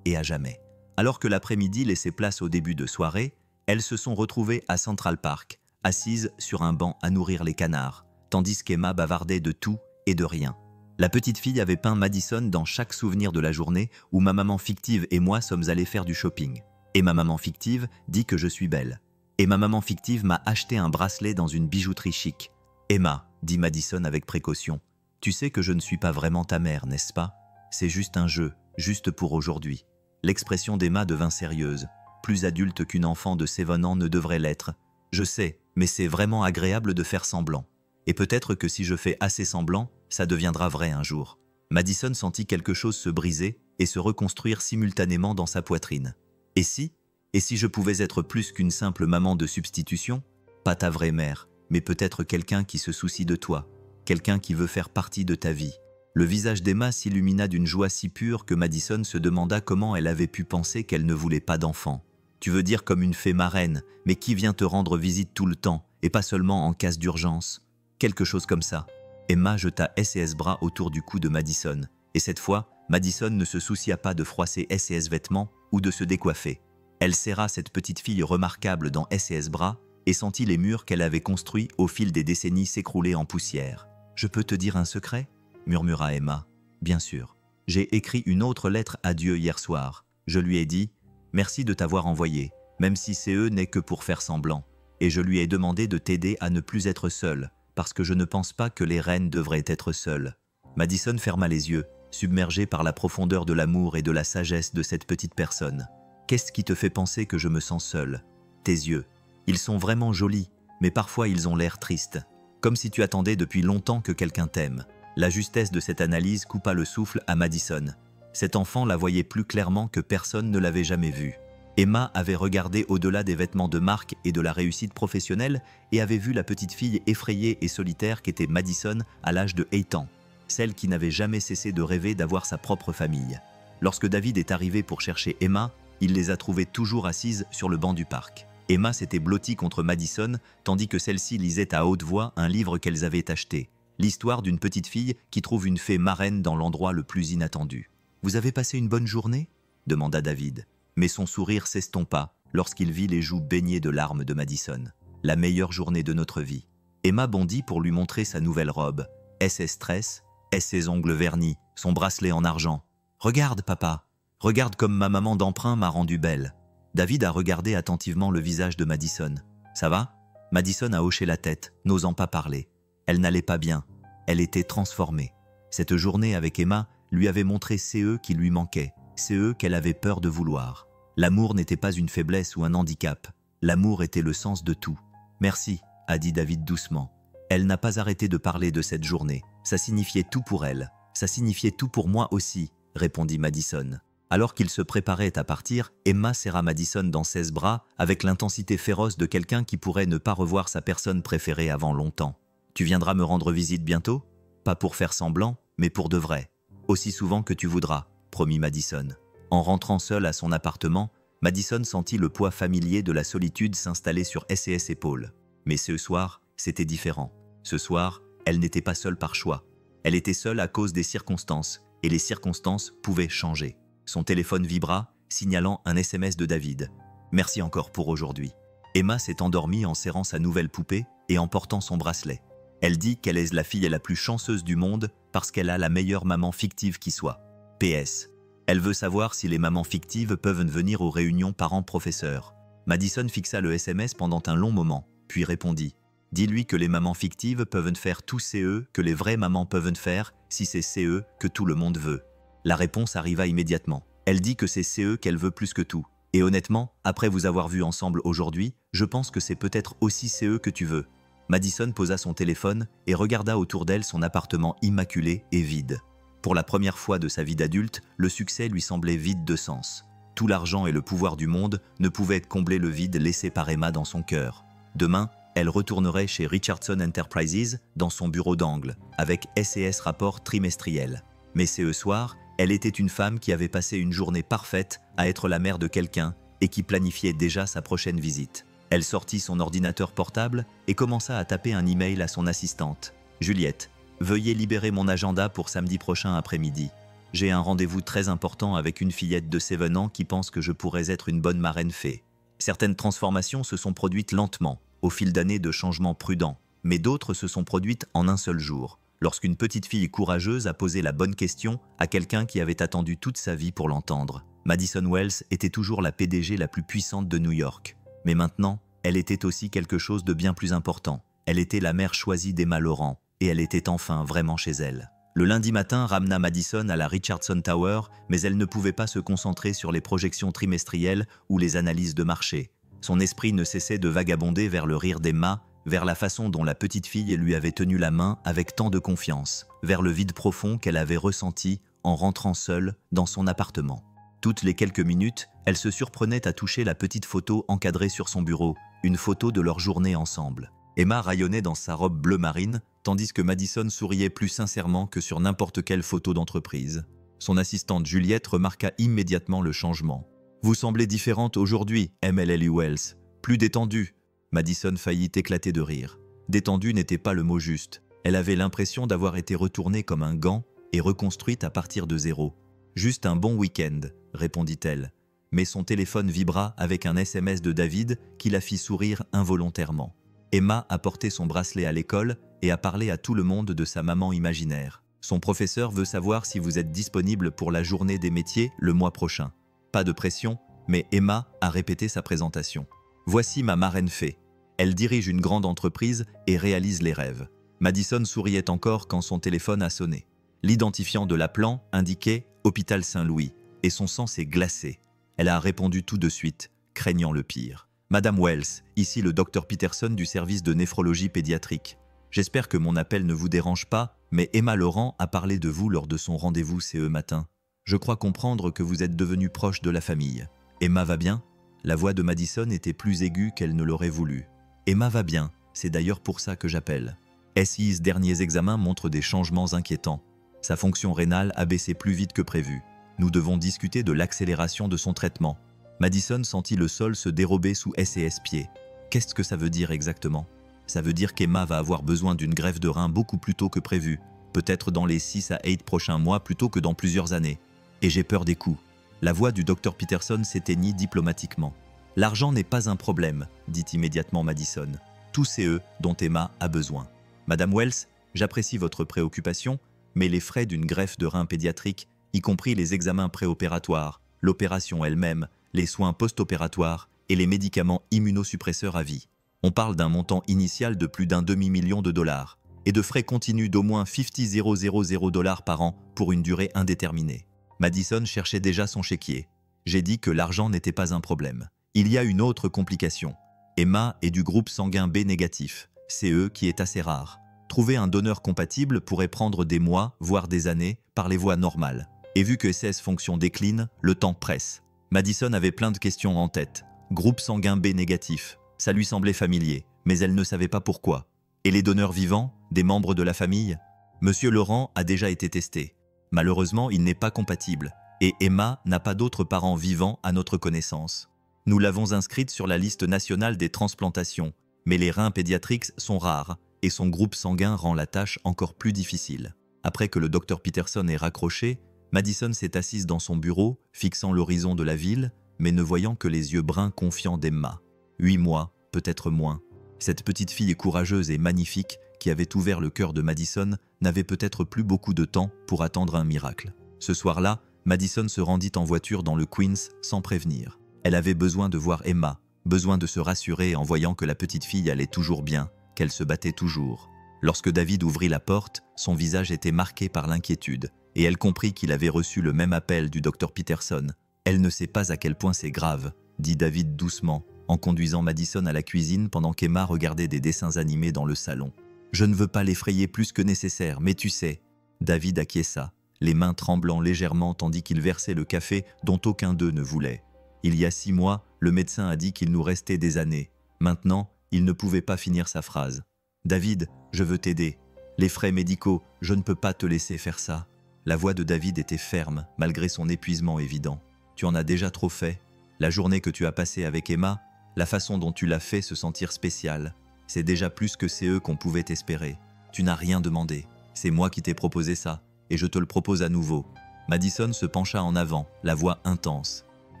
et à jamais. Alors que l'après-midi laissait place au début de soirée, elles se sont retrouvées à Central Park, assises sur un banc à nourrir les canards, tandis qu'Emma bavardait de tout et de rien. La petite fille avait peint Madison dans chaque souvenir de la journée où ma maman fictive et moi sommes allés faire du shopping. Et ma maman fictive dit que je suis belle. Et ma maman fictive m'a acheté un bracelet dans une bijouterie chic. Emma, dit Madison avec précaution, tu sais que je ne suis pas vraiment ta mère, n'est-ce pas? C'est juste un jeu, juste pour aujourd'hui. L'expression d'Emma devint sérieuse. Plus adulte qu'une enfant de 7 ans ne devrait l'être. Je sais, mais c'est vraiment agréable de faire semblant. Et peut-être que si je fais assez semblant, ça deviendra vrai un jour. Madison sentit quelque chose se briser et se reconstruire simultanément dans sa poitrine. Et si je pouvais être plus qu'une simple maman de substitution? Pas ta vraie mère, mais peut-être quelqu'un qui se soucie de toi, quelqu'un qui veut faire partie de ta vie. Le visage d'Emma s'illumina d'une joie si pure que Madison se demanda comment elle avait pu penser qu'elle ne voulait pas d'enfant. Tu veux dire comme une fée marraine, mais qui vient te rendre visite tout le temps, et pas seulement en cas d'urgence? Quelque chose comme ça. Emma jeta S&S bras autour du cou de Madison, et cette fois, Madison ne se soucia pas de froisser S&S vêtements ou de se décoiffer. Elle serra cette petite fille remarquable dans S&S bras et sentit les murs qu'elle avait construits au fil des décennies s'écrouler en poussière. « Je peux te dire un secret ?» murmura Emma. « Bien sûr. J'ai écrit une autre lettre à Dieu hier soir. Je lui ai dit « Merci de t'avoir envoyé, même si CE n'est que pour faire semblant. Et je lui ai demandé de t'aider à ne plus être seule, parce que je ne pense pas que les reines devraient être seules. » Madison ferma les yeux, submergée par la profondeur de l'amour et de la sagesse de cette petite personne. « Qu'est-ce qui te fait penser que je me sens seule? Tes yeux. Ils sont vraiment jolis, mais parfois ils ont l'air tristes. Comme si tu attendais depuis longtemps que quelqu'un t'aime. » La justesse de cette analyse coupa le souffle à Madison. Cet enfant la voyait plus clairement que personne ne l'avait jamais vue. Emma avait regardé au-delà des vêtements de marque et de la réussite professionnelle et avait vu la petite fille effrayée et solitaire qu'était Madison à l'âge de 8 ans, celle qui n'avait jamais cessé de rêver d'avoir sa propre famille. Lorsque David est arrivé pour chercher Emma, il les a trouvées toujours assises sur le banc du parc. Emma s'était blottie contre Madison, tandis que celle-ci lisait à haute voix un livre qu'elles avaient acheté. L'histoire d'une petite fille qui trouve une fée marraine dans l'endroit le plus inattendu. « Vous avez passé une bonne journée ?» demanda David. Mais son sourire s'estompa lorsqu'il vit les joues baignées de larmes de Madison. « La meilleure journée de notre vie. » Emma bondit pour lui montrer sa nouvelle robe. Est-ce stress? Est-ce ses ongles vernis? Son bracelet en argent? « Regarde, papa. Regarde comme ma maman d'emprunt m'a rendue belle. » David a regardé attentivement le visage de Madison. « Ça va ?» Madison a hoché la tête, n'osant pas parler. Elle n'allait pas bien. Elle était transformée. Cette journée avec Emma lui avait montré CE qui lui manquait, CE qu'elle avait peur de vouloir. L'amour n'était pas une faiblesse ou un handicap. L'amour était le sens de tout. « Merci », a dit David doucement. Elle n'a pas arrêté de parler de cette journée. Ça signifiait tout pour elle. Ça signifiait tout pour moi aussi, répondit Madison. Alors qu'il se préparait à partir, Emma serra Madison dans ses bras avec l'intensité féroce de quelqu'un qui pourrait ne pas revoir sa personne préférée avant longtemps. « Tu viendras me rendre visite bientôt? Pas pour faire semblant, mais pour de vrai. Aussi souvent que tu voudras, promit Madison. » En rentrant seule à son appartement, Madison sentit le poids familier de la solitude s'installer sur ses épaules. Mais ce soir, c'était différent. Ce soir, elle n'était pas seule par choix. Elle était seule à cause des circonstances, et les circonstances pouvaient changer. Son téléphone vibra, signalant un SMS de David. « Merci encore pour aujourd'hui. » Emma s'est endormie en serrant sa nouvelle poupée et en portant son bracelet. Elle dit qu'elle est la fille la plus chanceuse du monde parce qu'elle a la meilleure maman fictive qui soit. PS. Elle veut savoir si les mamans fictives peuvent venir aux réunions parents-professeurs. Madison fixa le SMS pendant un long moment, puis répondit. « Dis-lui que les mamans fictives peuvent faire tout CE que les vraies mamans peuvent faire si c'est CE que tout le monde veut. » La réponse arriva immédiatement. Elle dit que c'est CE qu'elle veut plus que tout. Et honnêtement, après vous avoir vu ensemble aujourd'hui, je pense que c'est peut-être aussi CE que tu veux. Madison posa son téléphone et regarda autour d'elle son appartement immaculé et vide. Pour la première fois de sa vie d'adulte, le succès lui semblait vide de sens. Tout l'argent et le pouvoir du monde ne pouvaient combler le vide laissé par Emma dans son cœur. Demain, elle retournerait chez Richardson Enterprises dans son bureau d'angle, avec SES rapport trimestriel. Mais ce soir, elle était une femme qui avait passé une journée parfaite à être la mère de quelqu'un et qui planifiait déjà sa prochaine visite. Elle sortit son ordinateur portable et commença à taper un email à son assistante. « Juliette, veuillez libérer mon agenda pour samedi prochain après-midi. J'ai un rendez-vous très important avec une fillette de 7 ans qui pense que je pourrais être une bonne marraine fée. Certaines transformations se sont produites lentement, au fil d'années de changements prudents, mais d'autres se sont produites en un seul jour. Lorsqu'une petite fille courageuse a posé la bonne question à quelqu'un qui avait attendu toute sa vie pour l'entendre. Madison Wells était toujours la PDG la plus puissante de New York. Mais maintenant, elle était aussi quelque chose de bien plus important. Elle était la mère choisie d'Emma Laurent, et elle était enfin vraiment chez elle. Le lundi matin ramena Madison à la Richardson Tower, mais elle ne pouvait pas se concentrer sur les projections trimestrielles ou les analyses de marché. Son esprit ne cessait de vagabonder vers le rire d'Emma, vers la façon dont la petite fille lui avait tenu la main avec tant de confiance, vers le vide profond qu'elle avait ressenti en rentrant seule dans son appartement. Toutes les quelques minutes, elle se surprenait à toucher la petite photo encadrée sur son bureau, une photo de leur journée ensemble. Emma rayonnait dans sa robe bleu marine, tandis que Madison souriait plus sincèrement que sur n'importe quelle photo d'entreprise. Son assistante Juliette remarqua immédiatement le changement. « Vous semblez différente aujourd'hui, MLL Wells. Plus détendue. » Madison faillit éclater de rire. Détendue n'était pas le mot juste. Elle avait l'impression d'avoir été retournée comme un gant et reconstruite à partir de zéro. « Juste un bon week-end, » répondit-elle. Mais son téléphone vibra avec un SMS de David qui la fit sourire involontairement. Emma a porté son bracelet à l'école et a parlé à tout le monde de sa maman imaginaire. Son professeur veut savoir si vous êtes disponible pour la journée des métiers le mois prochain. Pas de pression, mais Emma a répété sa présentation. Voici ma marraine fée. Elle dirige une grande entreprise et réalise les rêves. Madison souriait encore quand son téléphone a sonné. L'identifiant de l'appelant indiquait « Hôpital Saint-Louis » et son sang s'est glacé. Elle a répondu tout de suite, craignant le pire. « Madame Wells, ici le Dr Peterson du service de néphrologie pédiatrique. J'espère que mon appel ne vous dérange pas, mais Emma Laurent a parlé de vous lors de son rendez-vous ce matin. Je crois comprendre que vous êtes devenu proche de la famille. Emma va bien ?» La voix de Madison était plus aiguë qu'elle ne l'aurait voulu. « Emma va bien, c'est d'ailleurs pour ça que j'appelle. SI's derniers examens montrent des changements inquiétants. Sa fonction rénale a baissé plus vite que prévu. Nous devons discuter de l'accélération de son traitement. » Madison sentit le sol se dérober sous ses pieds. Qu'est-ce que ça veut dire exactement? Ça veut dire qu'Emma va avoir besoin d'une greffe de rein beaucoup plus tôt que prévu, peut-être dans les 6 à 8 prochains mois plutôt que dans plusieurs années. Et j'ai peur des coûts. La voix du Dr Peterson s'éteignit diplomatiquement. « L'argent n'est pas un problème, dit immédiatement Madison. Tout c'est eux dont Emma a besoin. Madame Wells, j'apprécie votre préoccupation, mais les frais d'une greffe de rein pédiatrique, y compris les examens préopératoires, l'opération elle-même, les soins post-opératoires et les médicaments immunosuppresseurs à vie. On parle d'un montant initial de plus d'un demi-million de dollars et de frais continus d'au moins 50 000 dollars par an pour une durée indéterminée. » Madison cherchait déjà son chéquier. J'ai dit que l'argent n'était pas un problème. Il y a une autre complication. Emma est du groupe sanguin B négatif, CE qui est assez rare. Trouver un donneur compatible pourrait prendre des mois, voire des années, par les voies normales. Et vu que SS fonction décline, le temps presse. Madison avait plein de questions en tête. Groupe sanguin B négatif, ça lui semblait familier, mais elle ne savait pas pourquoi. Et les donneurs vivants, des membres de la famille? Monsieur Laurent a déjà été testé. Malheureusement, il n'est pas compatible, et Emma n'a pas d'autres parents vivants à notre connaissance. Nous l'avons inscrite sur la liste nationale des transplantations, mais les reins pédiatriques sont rares, et son groupe sanguin rend la tâche encore plus difficile. Après que le docteur Peterson ait raccroché, Madison s'est assise dans son bureau, fixant l'horizon de la ville, mais ne voyant que les yeux bruns confiants d'Emma. 8 mois, peut-être moins. Cette petite fille courageuse et magnifique, qui avait ouvert le cœur de Madison, n'avait peut-être plus beaucoup de temps pour attendre un miracle. Ce soir-là, Madison se rendit en voiture dans le Queens sans prévenir. Elle avait besoin de voir Emma, besoin de se rassurer en voyant que la petite fille allait toujours bien, qu'elle se battait toujours. Lorsque David ouvrit la porte, son visage était marqué par l'inquiétude, et elle comprit qu'il avait reçu le même appel du docteur Peterson. « Elle ne sait pas à quel point c'est grave », dit David doucement, en conduisant Madison à la cuisine pendant qu'Emma regardait des dessins animés dans le salon. « Je ne veux pas l'effrayer plus que nécessaire, mais tu sais… » David acquiesça, les mains tremblant légèrement tandis qu'il versait le café dont aucun d'eux ne voulait. Il y a 6 mois, le médecin a dit qu'il nous restait des années. Maintenant, il ne pouvait pas finir sa phrase. « David, je veux t'aider. Les frais médicaux, je ne peux pas te laisser faire ça. » La voix de David était ferme, malgré son épuisement évident. « Tu en as déjà trop fait. La journée que tu as passée avec Emma, la façon dont tu l'as fait se sentir spéciale, c'est déjà plus que c'est eux qu'on pouvait espérer. Tu n'as rien demandé. C'est moi qui t'ai proposé ça, et je te le propose à nouveau. » Madison se pencha en avant, la voix intense. «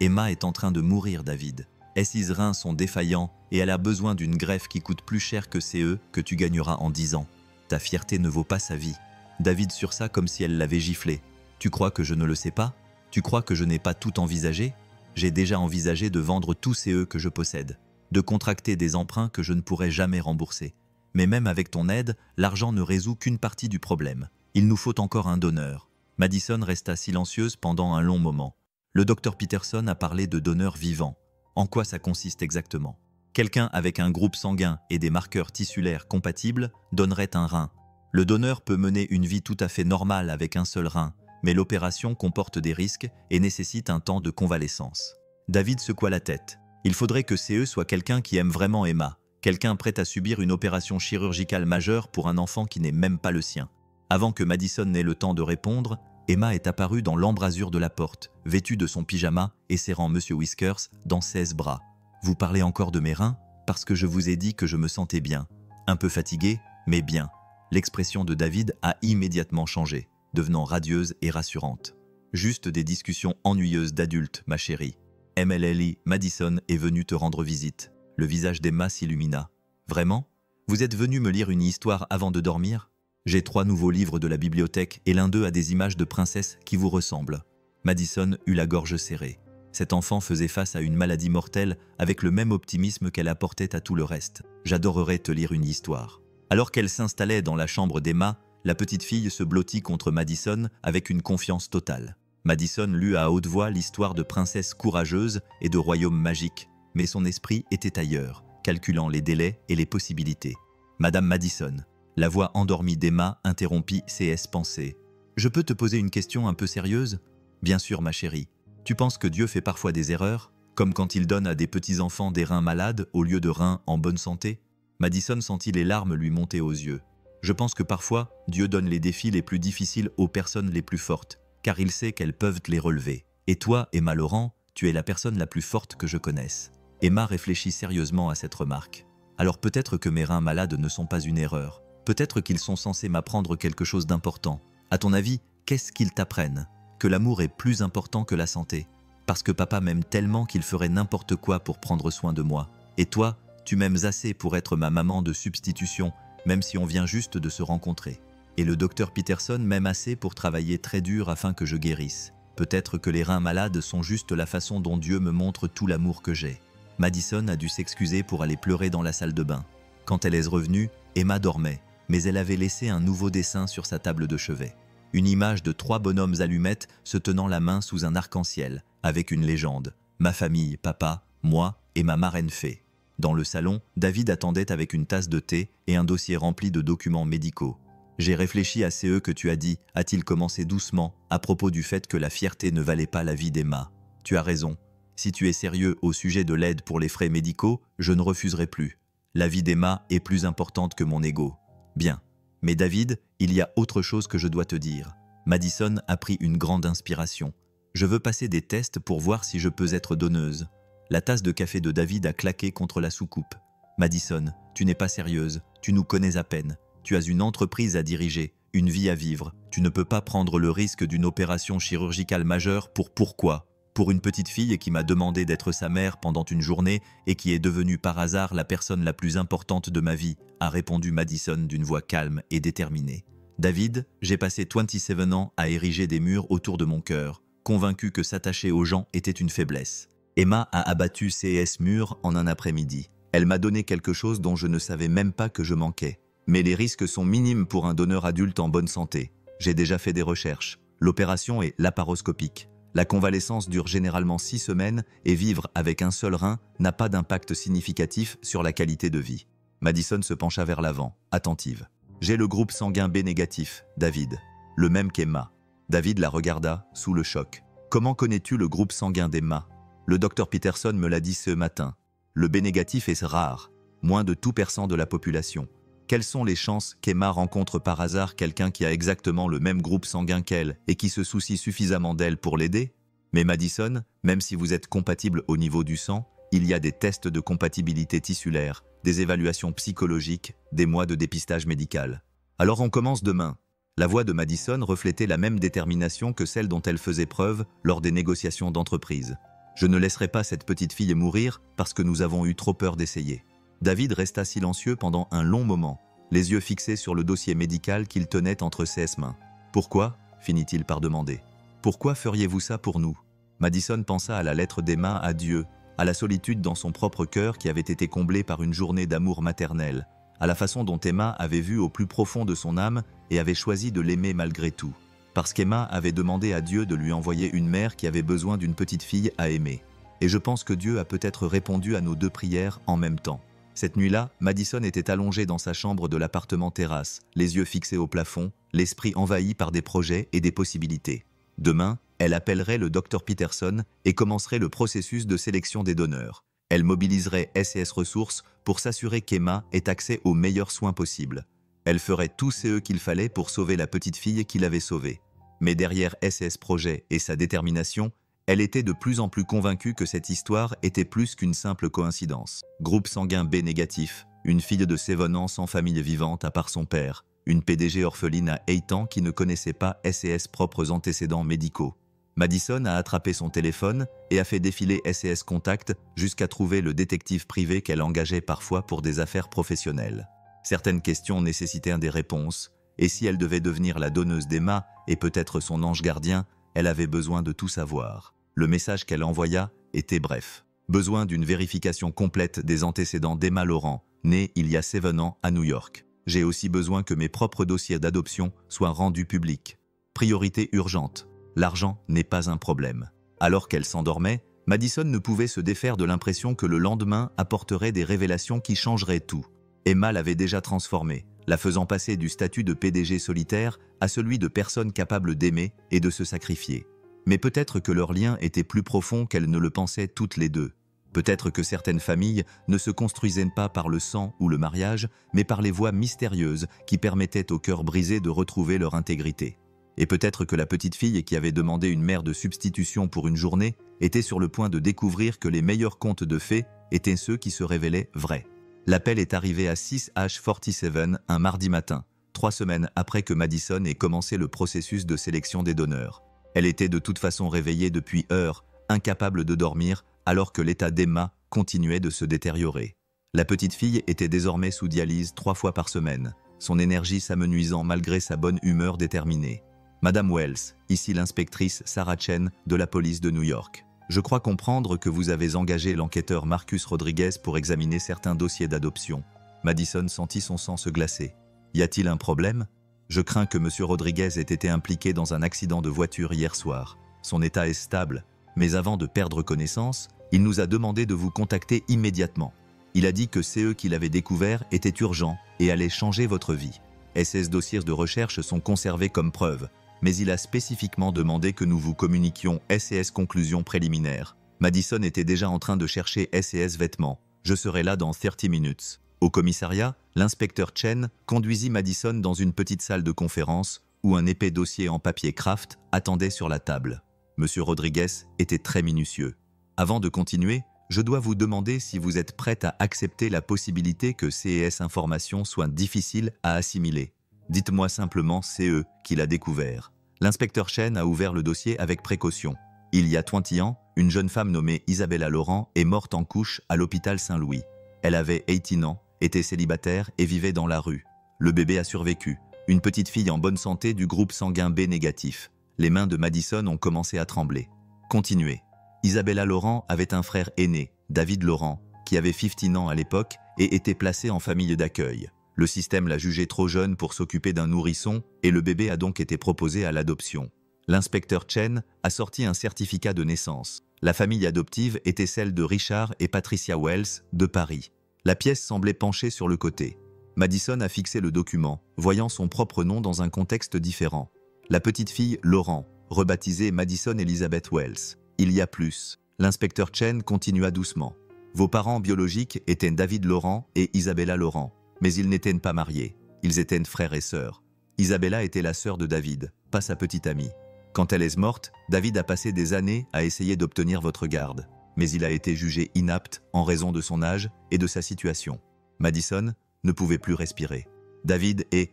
Emma est en train de mourir, David. Ses reins sont défaillants et elle a besoin d'une greffe qui coûte plus cher que CE que tu gagneras en 10 ans. Ta fierté ne vaut pas sa vie. » David sursa comme si elle l'avait giflé. « Tu crois que je ne le sais pas? Tu crois que je n'ai pas tout envisagé? J'ai déjà envisagé de vendre tous CE que je possède, de contracter des emprunts que je ne pourrai jamais rembourser. Mais même avec ton aide, l'argent ne résout qu'une partie du problème. Il nous faut encore un donneur. » Madison resta silencieuse pendant un long moment. Le docteur Peterson a parlé de donneurs vivants. En quoi ça consiste exactement? Quelqu'un avec un groupe sanguin et des marqueurs tissulaires compatibles donnerait un rein. Le donneur peut mener une vie tout à fait normale avec un seul rein, mais l'opération comporte des risques et nécessite un temps de convalescence. David secoua la tête. Il faudrait que CE soit quelqu'un qui aime vraiment Emma, quelqu'un prêt à subir une opération chirurgicale majeure pour un enfant qui n'est même pas le sien. Avant que Madison n'ait le temps de répondre, Emma est apparue dans l'embrasure de la porte, vêtue de son pyjama et serrant Monsieur Whiskers dans 16 bras. « Vous parlez encore de mes reins? Parce que je vous ai dit que je me sentais bien. Un peu fatigué, mais bien. » L'expression de David a immédiatement changé, devenant radieuse et rassurante. « Juste des discussions ennuyeuses d'adultes, ma chérie. MLLI, Madison est venue te rendre visite. » Le visage d'Emma s'illumina. « Vraiment? Vous êtes venu me lire une histoire avant de dormir? J'ai 3 nouveaux livres de la bibliothèque et l'un d'eux a des images de princesses qui vous ressemblent. » Madison eut la gorge serrée. Cette enfant faisait face à une maladie mortelle avec le même optimisme qu'elle apportait à tout le reste. « J'adorerais te lire une histoire. » Alors qu'elle s'installait dans la chambre d'Emma, la petite fille se blottit contre Madison avec une confiance totale. Madison lut à haute voix l'histoire de princesses courageuses et de royaumes magiques, mais son esprit était ailleurs, calculant les délais et les possibilités. « Madame Madison », la voix endormie d'Emma interrompit ses pensées. « Je peux te poser une question un peu sérieuse? » « Bien sûr, ma chérie. Tu penses que Dieu fait parfois des erreurs, comme quand il donne à des petits-enfants des reins malades au lieu de reins en bonne santé ?» Madison sentit les larmes lui monter aux yeux. « Je pense que parfois, Dieu donne les défis les plus difficiles aux personnes les plus fortes, car il sait qu'elles peuvent les relever. Et toi, Emma Laurent, tu es la personne la plus forte que je connaisse. » Emma réfléchit sérieusement à cette remarque. « Alors peut-être que mes reins malades ne sont pas une erreur. Peut-être qu'ils sont censés m'apprendre quelque chose d'important. À ton avis, qu'est-ce qu'ils t'apprennent? Que l'amour est plus important que la santé. Parce que papa m'aime tellement qu'il ferait n'importe quoi pour prendre soin de moi. Et toi, tu m'aimes assez pour être ma maman de substitution, même si on vient juste de se rencontrer. Et le docteur Peterson m'aime assez pour travailler très dur afin que je guérisse. Peut-être que les reins malades sont juste la façon dont Dieu me montre tout l'amour que j'ai. » Madison a dû s'excuser pour aller pleurer dans la salle de bain. Quand elle est revenue, Emma dormait, mais elle avait laissé un nouveau dessin sur sa table de chevet. Une image de 3 bonhommes allumettes se tenant la main sous un arc-en-ciel, avec une légende. « Ma famille, papa, moi et ma marraine fée. » Dans le salon, David attendait avec une tasse de thé et un dossier rempli de documents médicaux. J'ai réfléchi à ce que tu as dit, a-t-il commencé doucement, à propos du fait que la fierté ne valait pas la vie d'Emma. Tu as raison. Si tu es sérieux au sujet de l'aide pour les frais médicaux, je ne refuserai plus. La vie d'Emma est plus importante que mon ego. Bien. Mais David, il y a autre chose que je dois te dire. Madison a pris une grande inspiration. Je veux passer des tests pour voir si je peux être donneuse. La tasse de café de David a claqué contre la soucoupe. Madison, tu n'es pas sérieuse, tu nous connais à peine. Tu as une entreprise à diriger, une vie à vivre. Tu ne peux pas prendre le risque d'une opération chirurgicale majeure pourquoi? Pour une petite fille qui m'a demandé d'être sa mère pendant une journée et qui est devenue par hasard la personne la plus importante de ma vie, a répondu Madison d'une voix calme et déterminée. David, j'ai passé 27 ans à ériger des murs autour de mon cœur, convaincu que s'attacher aux gens était une faiblesse. Emma a abattu ces murs en un après-midi. Elle m'a donné quelque chose dont je ne savais même pas que je manquais. Mais les risques sont minimes pour un donneur adulte en bonne santé. J'ai déjà fait des recherches. L'opération est laparoscopique. La convalescence dure généralement 6 semaines et vivre avec un seul rein n'a pas d'impact significatif sur la qualité de vie. Madison se pencha vers l'avant, attentive. J'ai le groupe sanguin B négatif, David. Le même qu'Emma. David la regarda, sous le choc. Comment connais-tu le groupe sanguin d'Emma? Le docteur Peterson me l'a dit ce matin. Le B négatif est rare, moins de 2% de la population. Quelles sont les chances qu'Emma rencontre par hasard quelqu'un qui a exactement le même groupe sanguin qu'elle et qui se soucie suffisamment d'elle pour l'aider? Mais Madison, même si vous êtes compatible au niveau du sang, il y a des tests de compatibilité tissulaire, des évaluations psychologiques, des mois de dépistage médical. Alors on commence demain. La voix de Madison reflétait la même détermination que celle dont elle faisait preuve lors des négociations d'entreprise. Je ne laisserai pas cette petite fille mourir parce que nous avons eu trop peur d'essayer. David resta silencieux pendant un long moment, les yeux fixés sur le dossier médical qu'il tenait entre ses mains. « Pourquoi ?» finit-il par demander. « Pourquoi feriez-vous ça pour nous ?» Madison pensa à la lettre d'Emma à Dieu, à la solitude dans son propre cœur qui avait été comblée par une journée d'amour maternel, à la façon dont Emma avait vu au plus profond de son âme et avait choisi de l'aimer malgré tout. Parce qu'Emma avait demandé à Dieu de lui envoyer une mère qui avait besoin d'une petite fille à aimer. Et je pense que Dieu a peut-être répondu à nos 2 prières en même temps. Cette nuit-là, Madison était allongée dans sa chambre de l'appartement terrasse, les yeux fixés au plafond, l'esprit envahi par des projets et des possibilités. Demain, elle appellerait le Dr Peterson et commencerait le processus de sélection des donneurs. Elle mobiliserait SES Ressources pour s'assurer qu'Emma ait accès aux meilleurs soins possibles. Elle ferait tout ce qu'il fallait pour sauver la petite fille qui l'avait sauvée. Mais derrière SES Projet et sa détermination, elle était de plus en plus convaincue que cette histoire était plus qu'une simple coïncidence. Groupe sanguin B négatif, une fille de 7 ans sans famille vivante à part son père, une PDG orpheline à 8 ans qui ne connaissait pas SES propres antécédents médicaux. Madison a attrapé son téléphone et a fait défiler SES Contact jusqu'à trouver le détective privé qu'elle engageait parfois pour des affaires professionnelles. Certaines questions nécessitaient des réponses, et si elle devait devenir la donneuse d'Emma et peut-être son ange gardien, elle avait besoin de tout savoir. Le message qu'elle envoya était bref. Besoin d'une vérification complète des antécédents d'Emma Laurent, née il y a 7 ans à New York. J'ai aussi besoin que mes propres dossiers d'adoption soient rendus publics. Priorité urgente. L'argent n'est pas un problème. Alors qu'elle s'endormait, Madison ne pouvait se défaire de l'impression que le lendemain apporterait des révélations qui changeraient tout. Emma l'avait déjà transformée, la faisant passer du statut de PDG solitaire à celui de personne capable d'aimer et de se sacrifier. Mais peut-être que leur lien était plus profond qu'elles ne le pensaient toutes les deux. Peut-être que certaines familles ne se construisaient pas par le sang ou le mariage, mais par les voies mystérieuses qui permettaient aux cœurs brisés de retrouver leur intégrité. Et peut-être que la petite fille qui avait demandé une mère de substitution pour une journée était sur le point de découvrir que les meilleurs contes de fées étaient ceux qui se révélaient vrais. L'appel est arrivé à 6h47 un mardi matin, 3 semaines après que Madison ait commencé le processus de sélection des donneurs. Elle était de toute façon réveillée depuis heures, incapable de dormir, alors que l'état d'Emma continuait de se détériorer. La petite fille était désormais sous dialyse 3 fois par semaine, son énergie s'amenuisant malgré sa bonne humeur déterminée. Madame Wells, ici l'inspectrice Sarah Chen de la police de New York. Je crois comprendre que vous avez engagé l'enquêteur Marcus Rodriguez pour examiner certains dossiers d'adoption. Madison sentit son sang se glacer. Y a-t-il un problème ? Je crains que M. Rodriguez ait été impliqué dans un accident de voiture hier soir. Son état est stable, mais avant de perdre connaissance, il nous a demandé de vous contacter immédiatement. Il a dit que ce qu'il avait découvert était urgent et allait changer votre vie. SS dossiers de recherche sont conservés comme preuve, mais il a spécifiquement demandé que nous vous communiquions SES conclusions préliminaires. Madison était déjà en train de chercher SES vêtements. Je serai là dans 30 minutes. Au commissariat, l'inspecteur Chen conduisit Madison dans une petite salle de conférence où un épais dossier en papier Kraft attendait sur la table. Monsieur Rodriguez était très minutieux. Avant de continuer, je dois vous demander si vous êtes prête à accepter la possibilité que CES informations soient difficiles à assimiler. Dites-moi simplement CE qui l'a découvert. L'inspecteur Chen a ouvert le dossier avec précaution. Il y a 20 ans, une jeune femme nommée Isabella Laurent est morte en couche à l'hôpital Saint-Louis. Elle avait 18 ans, était célibataire et vivait dans la rue. Le bébé a survécu. Une petite fille en bonne santé du groupe sanguin B négatif. Les mains de Madison ont commencé à trembler. Continuez. Isabella Laurent avait un frère aîné, David Laurent, qui avait 15 ans à l'époque et était placé en famille d'accueil. Le système l'a jugé trop jeune pour s'occuper d'un nourrisson et le bébé a donc été proposé à l'adoption. L'inspecteur Chen a sorti un certificat de naissance. La famille adoptive était celle de Richard et Patricia Wells de Paris. La pièce semblait pencher sur le côté. Madison a fixé le document, voyant son propre nom dans un contexte différent. La petite fille Laurent, rebaptisée Madison Elizabeth Wells. Il y a plus. L'inspecteur Chen continua doucement. Vos parents biologiques étaient David Laurent et Isabella Laurent, mais ils n'étaient pas mariés. Ils étaient frères et sœurs. Isabella était la sœur de David, pas sa petite amie. Quand elle est morte, David a passé des années à essayer d'obtenir votre garde, mais il a été jugé inapte en raison de son âge et de sa situation. Madison ne pouvait plus respirer. David est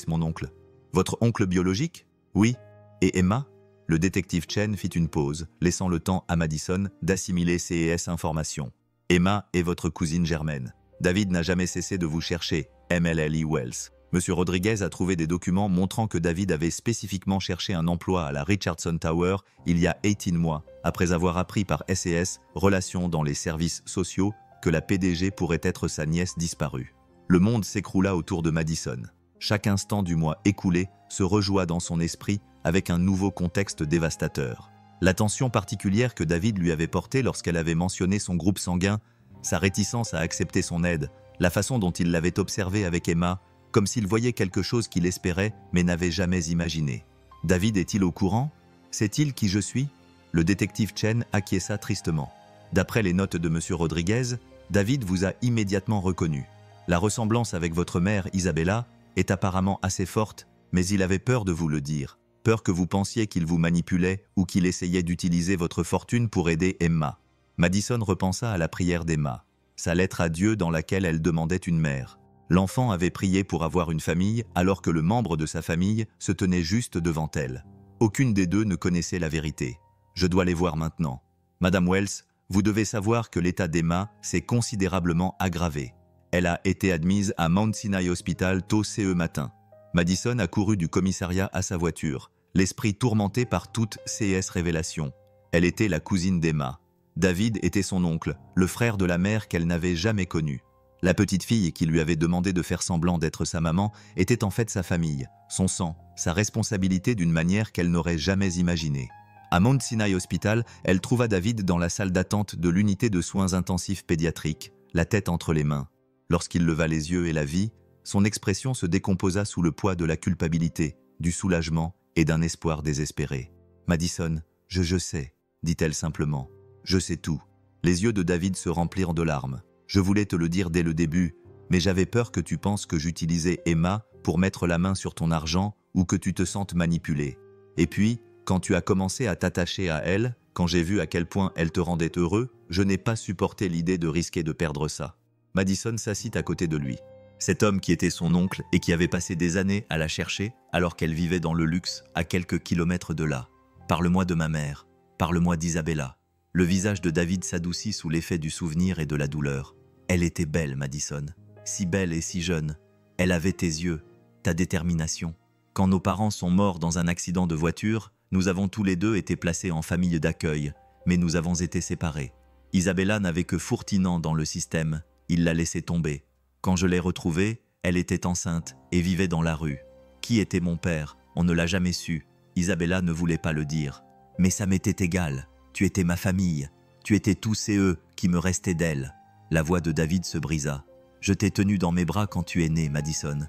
mon oncle. Votre oncle biologique? Oui. Et Emma? Le détective Chen fit une pause, laissant le temps à Madison d'assimiler CES informations. Emma est votre cousine germaine. David n'a jamais cessé de vous chercher, MLLE Wells. Monsieur Rodriguez a trouvé des documents montrant que David avait spécifiquement cherché un emploi à la Richardson Tower il y a 18 mois, après avoir appris par SES, relations dans les services sociaux, que la PDG pourrait être sa nièce disparue. Le monde s'écroula autour de Madison. Chaque instant du mois écoulé se rejoua dans son esprit avec un nouveau contexte dévastateur. L'attention particulière que David lui avait portée lorsqu'elle avait mentionné son groupe sanguin, sa réticence à accepter son aide, la façon dont il l'avait observé avec Emma, comme s'il voyait quelque chose qu'il espérait mais n'avait jamais imaginé. David est-il au courant? Sait-il qui je suis? Le détective Chen acquiesça tristement. D'après les notes de Monsieur Rodriguez, David vous a immédiatement reconnu. La ressemblance avec votre mère, Isabella, est apparemment assez forte, mais il avait peur de vous le dire. Peur que vous pensiez qu'il vous manipulait ou qu'il essayait d'utiliser votre fortune pour aider Emma. Madison repensa à la prière d'Emma, sa lettre à Dieu dans laquelle elle demandait une mère. L'enfant avait prié pour avoir une famille alors que le membre de sa famille se tenait juste devant elle. Aucune des deux ne connaissait la vérité. Je dois les voir maintenant. Madame Wells, vous devez savoir que l'état d'Emma s'est considérablement aggravé. Elle a été admise à Mount Sinai Hospital tôt ce matin. Madison a couru du commissariat à sa voiture, l'esprit tourmenté par toute CS révélation. Elle était la cousine d'Emma. David était son oncle, le frère de la mère qu'elle n'avait jamais connue. La petite fille qui lui avait demandé de faire semblant d'être sa maman était en fait sa famille, son sang, sa responsabilité d'une manière qu'elle n'aurait jamais imaginée. À Mount Sinai Hospital, elle trouva David dans la salle d'attente de l'unité de soins intensifs pédiatriques, la tête entre les mains. Lorsqu'il leva les yeux et la vit, son expression se décomposa sous le poids de la culpabilité, du soulagement et d'un espoir désespéré. « Madison, je sais, dit-elle simplement. Je sais tout. » Les yeux de David se remplirent de larmes. « Je voulais te le dire dès le début, mais j'avais peur que tu penses que j'utilisais Emma pour mettre la main sur ton argent ou que tu te sentes manipulé. Et puis, quand tu as commencé à t'attacher à elle, quand j'ai vu à quel point elle te rendait heureux, je n'ai pas supporté l'idée de risquer de perdre ça. » Madison s'assit à côté de lui. Cet homme qui était son oncle et qui avait passé des années à la chercher alors qu'elle vivait dans le luxe à quelques kilomètres de là. « Parle-moi de ma mère, parle-moi d'Isabella. » Le visage de David s'adoucit sous l'effet du souvenir et de la douleur. Elle était belle, Madison. Si belle et si jeune. Elle avait tes yeux, ta détermination. Quand nos parents sont morts dans un accident de voiture, nous avons tous les deux été placés en famille d'accueil, mais nous avons été séparés. Isabella n'avait que Fourtinant dans le système. Il l'a laissé tomber. Quand je l'ai retrouvée, elle était enceinte et vivait dans la rue. Qui était mon père? On ne l'a jamais su. Isabella ne voulait pas le dire. Mais ça m'était égal. Tu étais ma famille. Tu étais tous ces eux qui me restaient d'elle. La voix de David se brisa. Je t'ai tenu dans mes bras quand tu es née, Madison.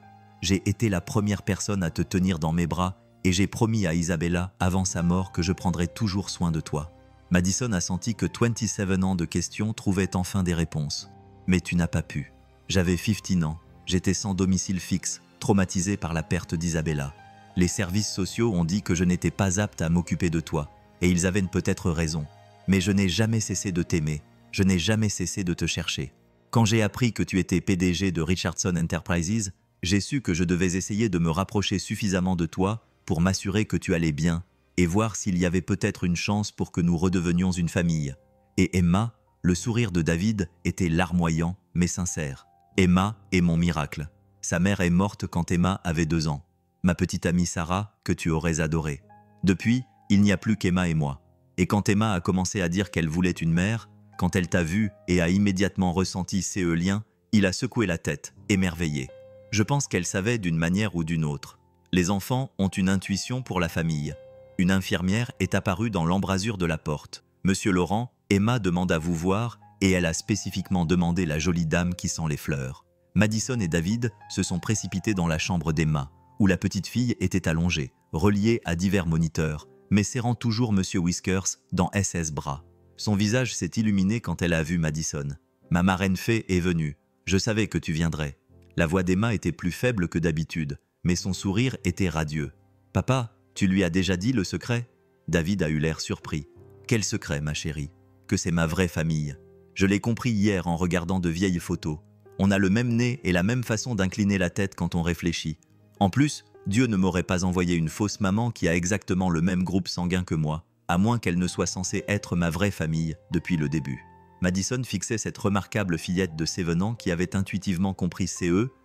J'ai été la première personne à te tenir dans mes bras et j'ai promis à Isabella avant sa mort que je prendrais toujours soin de toi. » Madison a senti que 27 ans de questions trouvaient enfin des réponses. « Mais tu n'as pas pu. J'avais 15 ans, j'étais sans domicile fixe, traumatisé par la perte d'Isabella. Les services sociaux ont dit que je n'étais pas apte à m'occuper de toi, et ils avaient peut-être raison. Mais je n'ai jamais cessé de t'aimer, je n'ai jamais cessé de te chercher. Quand j'ai appris que tu étais PDG de Richardson Enterprises, j'ai su que je devais essayer de me rapprocher suffisamment de toi pour m'assurer que tu allais bien et voir s'il y avait peut-être une chance pour que nous redevenions une famille. Et Emma, le sourire de David était larmoyant mais sincère. Emma est mon miracle. Sa mère est morte quand Emma avait 2 ans. Ma petite amie Sarah, que tu aurais adorée. Depuis, il n'y a plus qu'Emma et moi. Et quand Emma a commencé à dire qu'elle voulait une mère, quand elle t'a vu et a immédiatement ressenti ces liens, il a secoué la tête, émerveillé. Je pense qu'elle savait d'une manière ou d'une autre. Les enfants ont une intuition pour la famille. Une infirmière est apparue dans l'embrasure de la porte. « Monsieur Laurent, Emma demande à vous voir et elle a spécifiquement demandé la jolie dame qui sent les fleurs. » Madison et David se sont précipités dans la chambre d'Emma, où la petite fille était allongée, reliée à divers moniteurs, mais serrant toujours Monsieur Whiskers dans SS bras. Son visage s'est illuminé quand elle a vu Madison. « Ma marraine fée est venue. Je savais que tu viendrais. » La voix d'Emma était plus faible que d'habitude, mais son sourire était radieux. « Papa, tu lui as déjà dit le secret ?» David a eu l'air surpris. « Quel secret, ma chérie? Que c'est ma vraie famille. Je l'ai compris hier en regardant de vieilles photos. On a le même nez et la même façon d'incliner la tête quand on réfléchit. En plus, Dieu ne m'aurait pas envoyé une fausse maman qui a exactement le même groupe sanguin que moi, à moins qu'elle ne soit censée être ma vraie famille depuis le début. » Madison fixait cette remarquable fillette de 7 ans qui avait intuitivement compris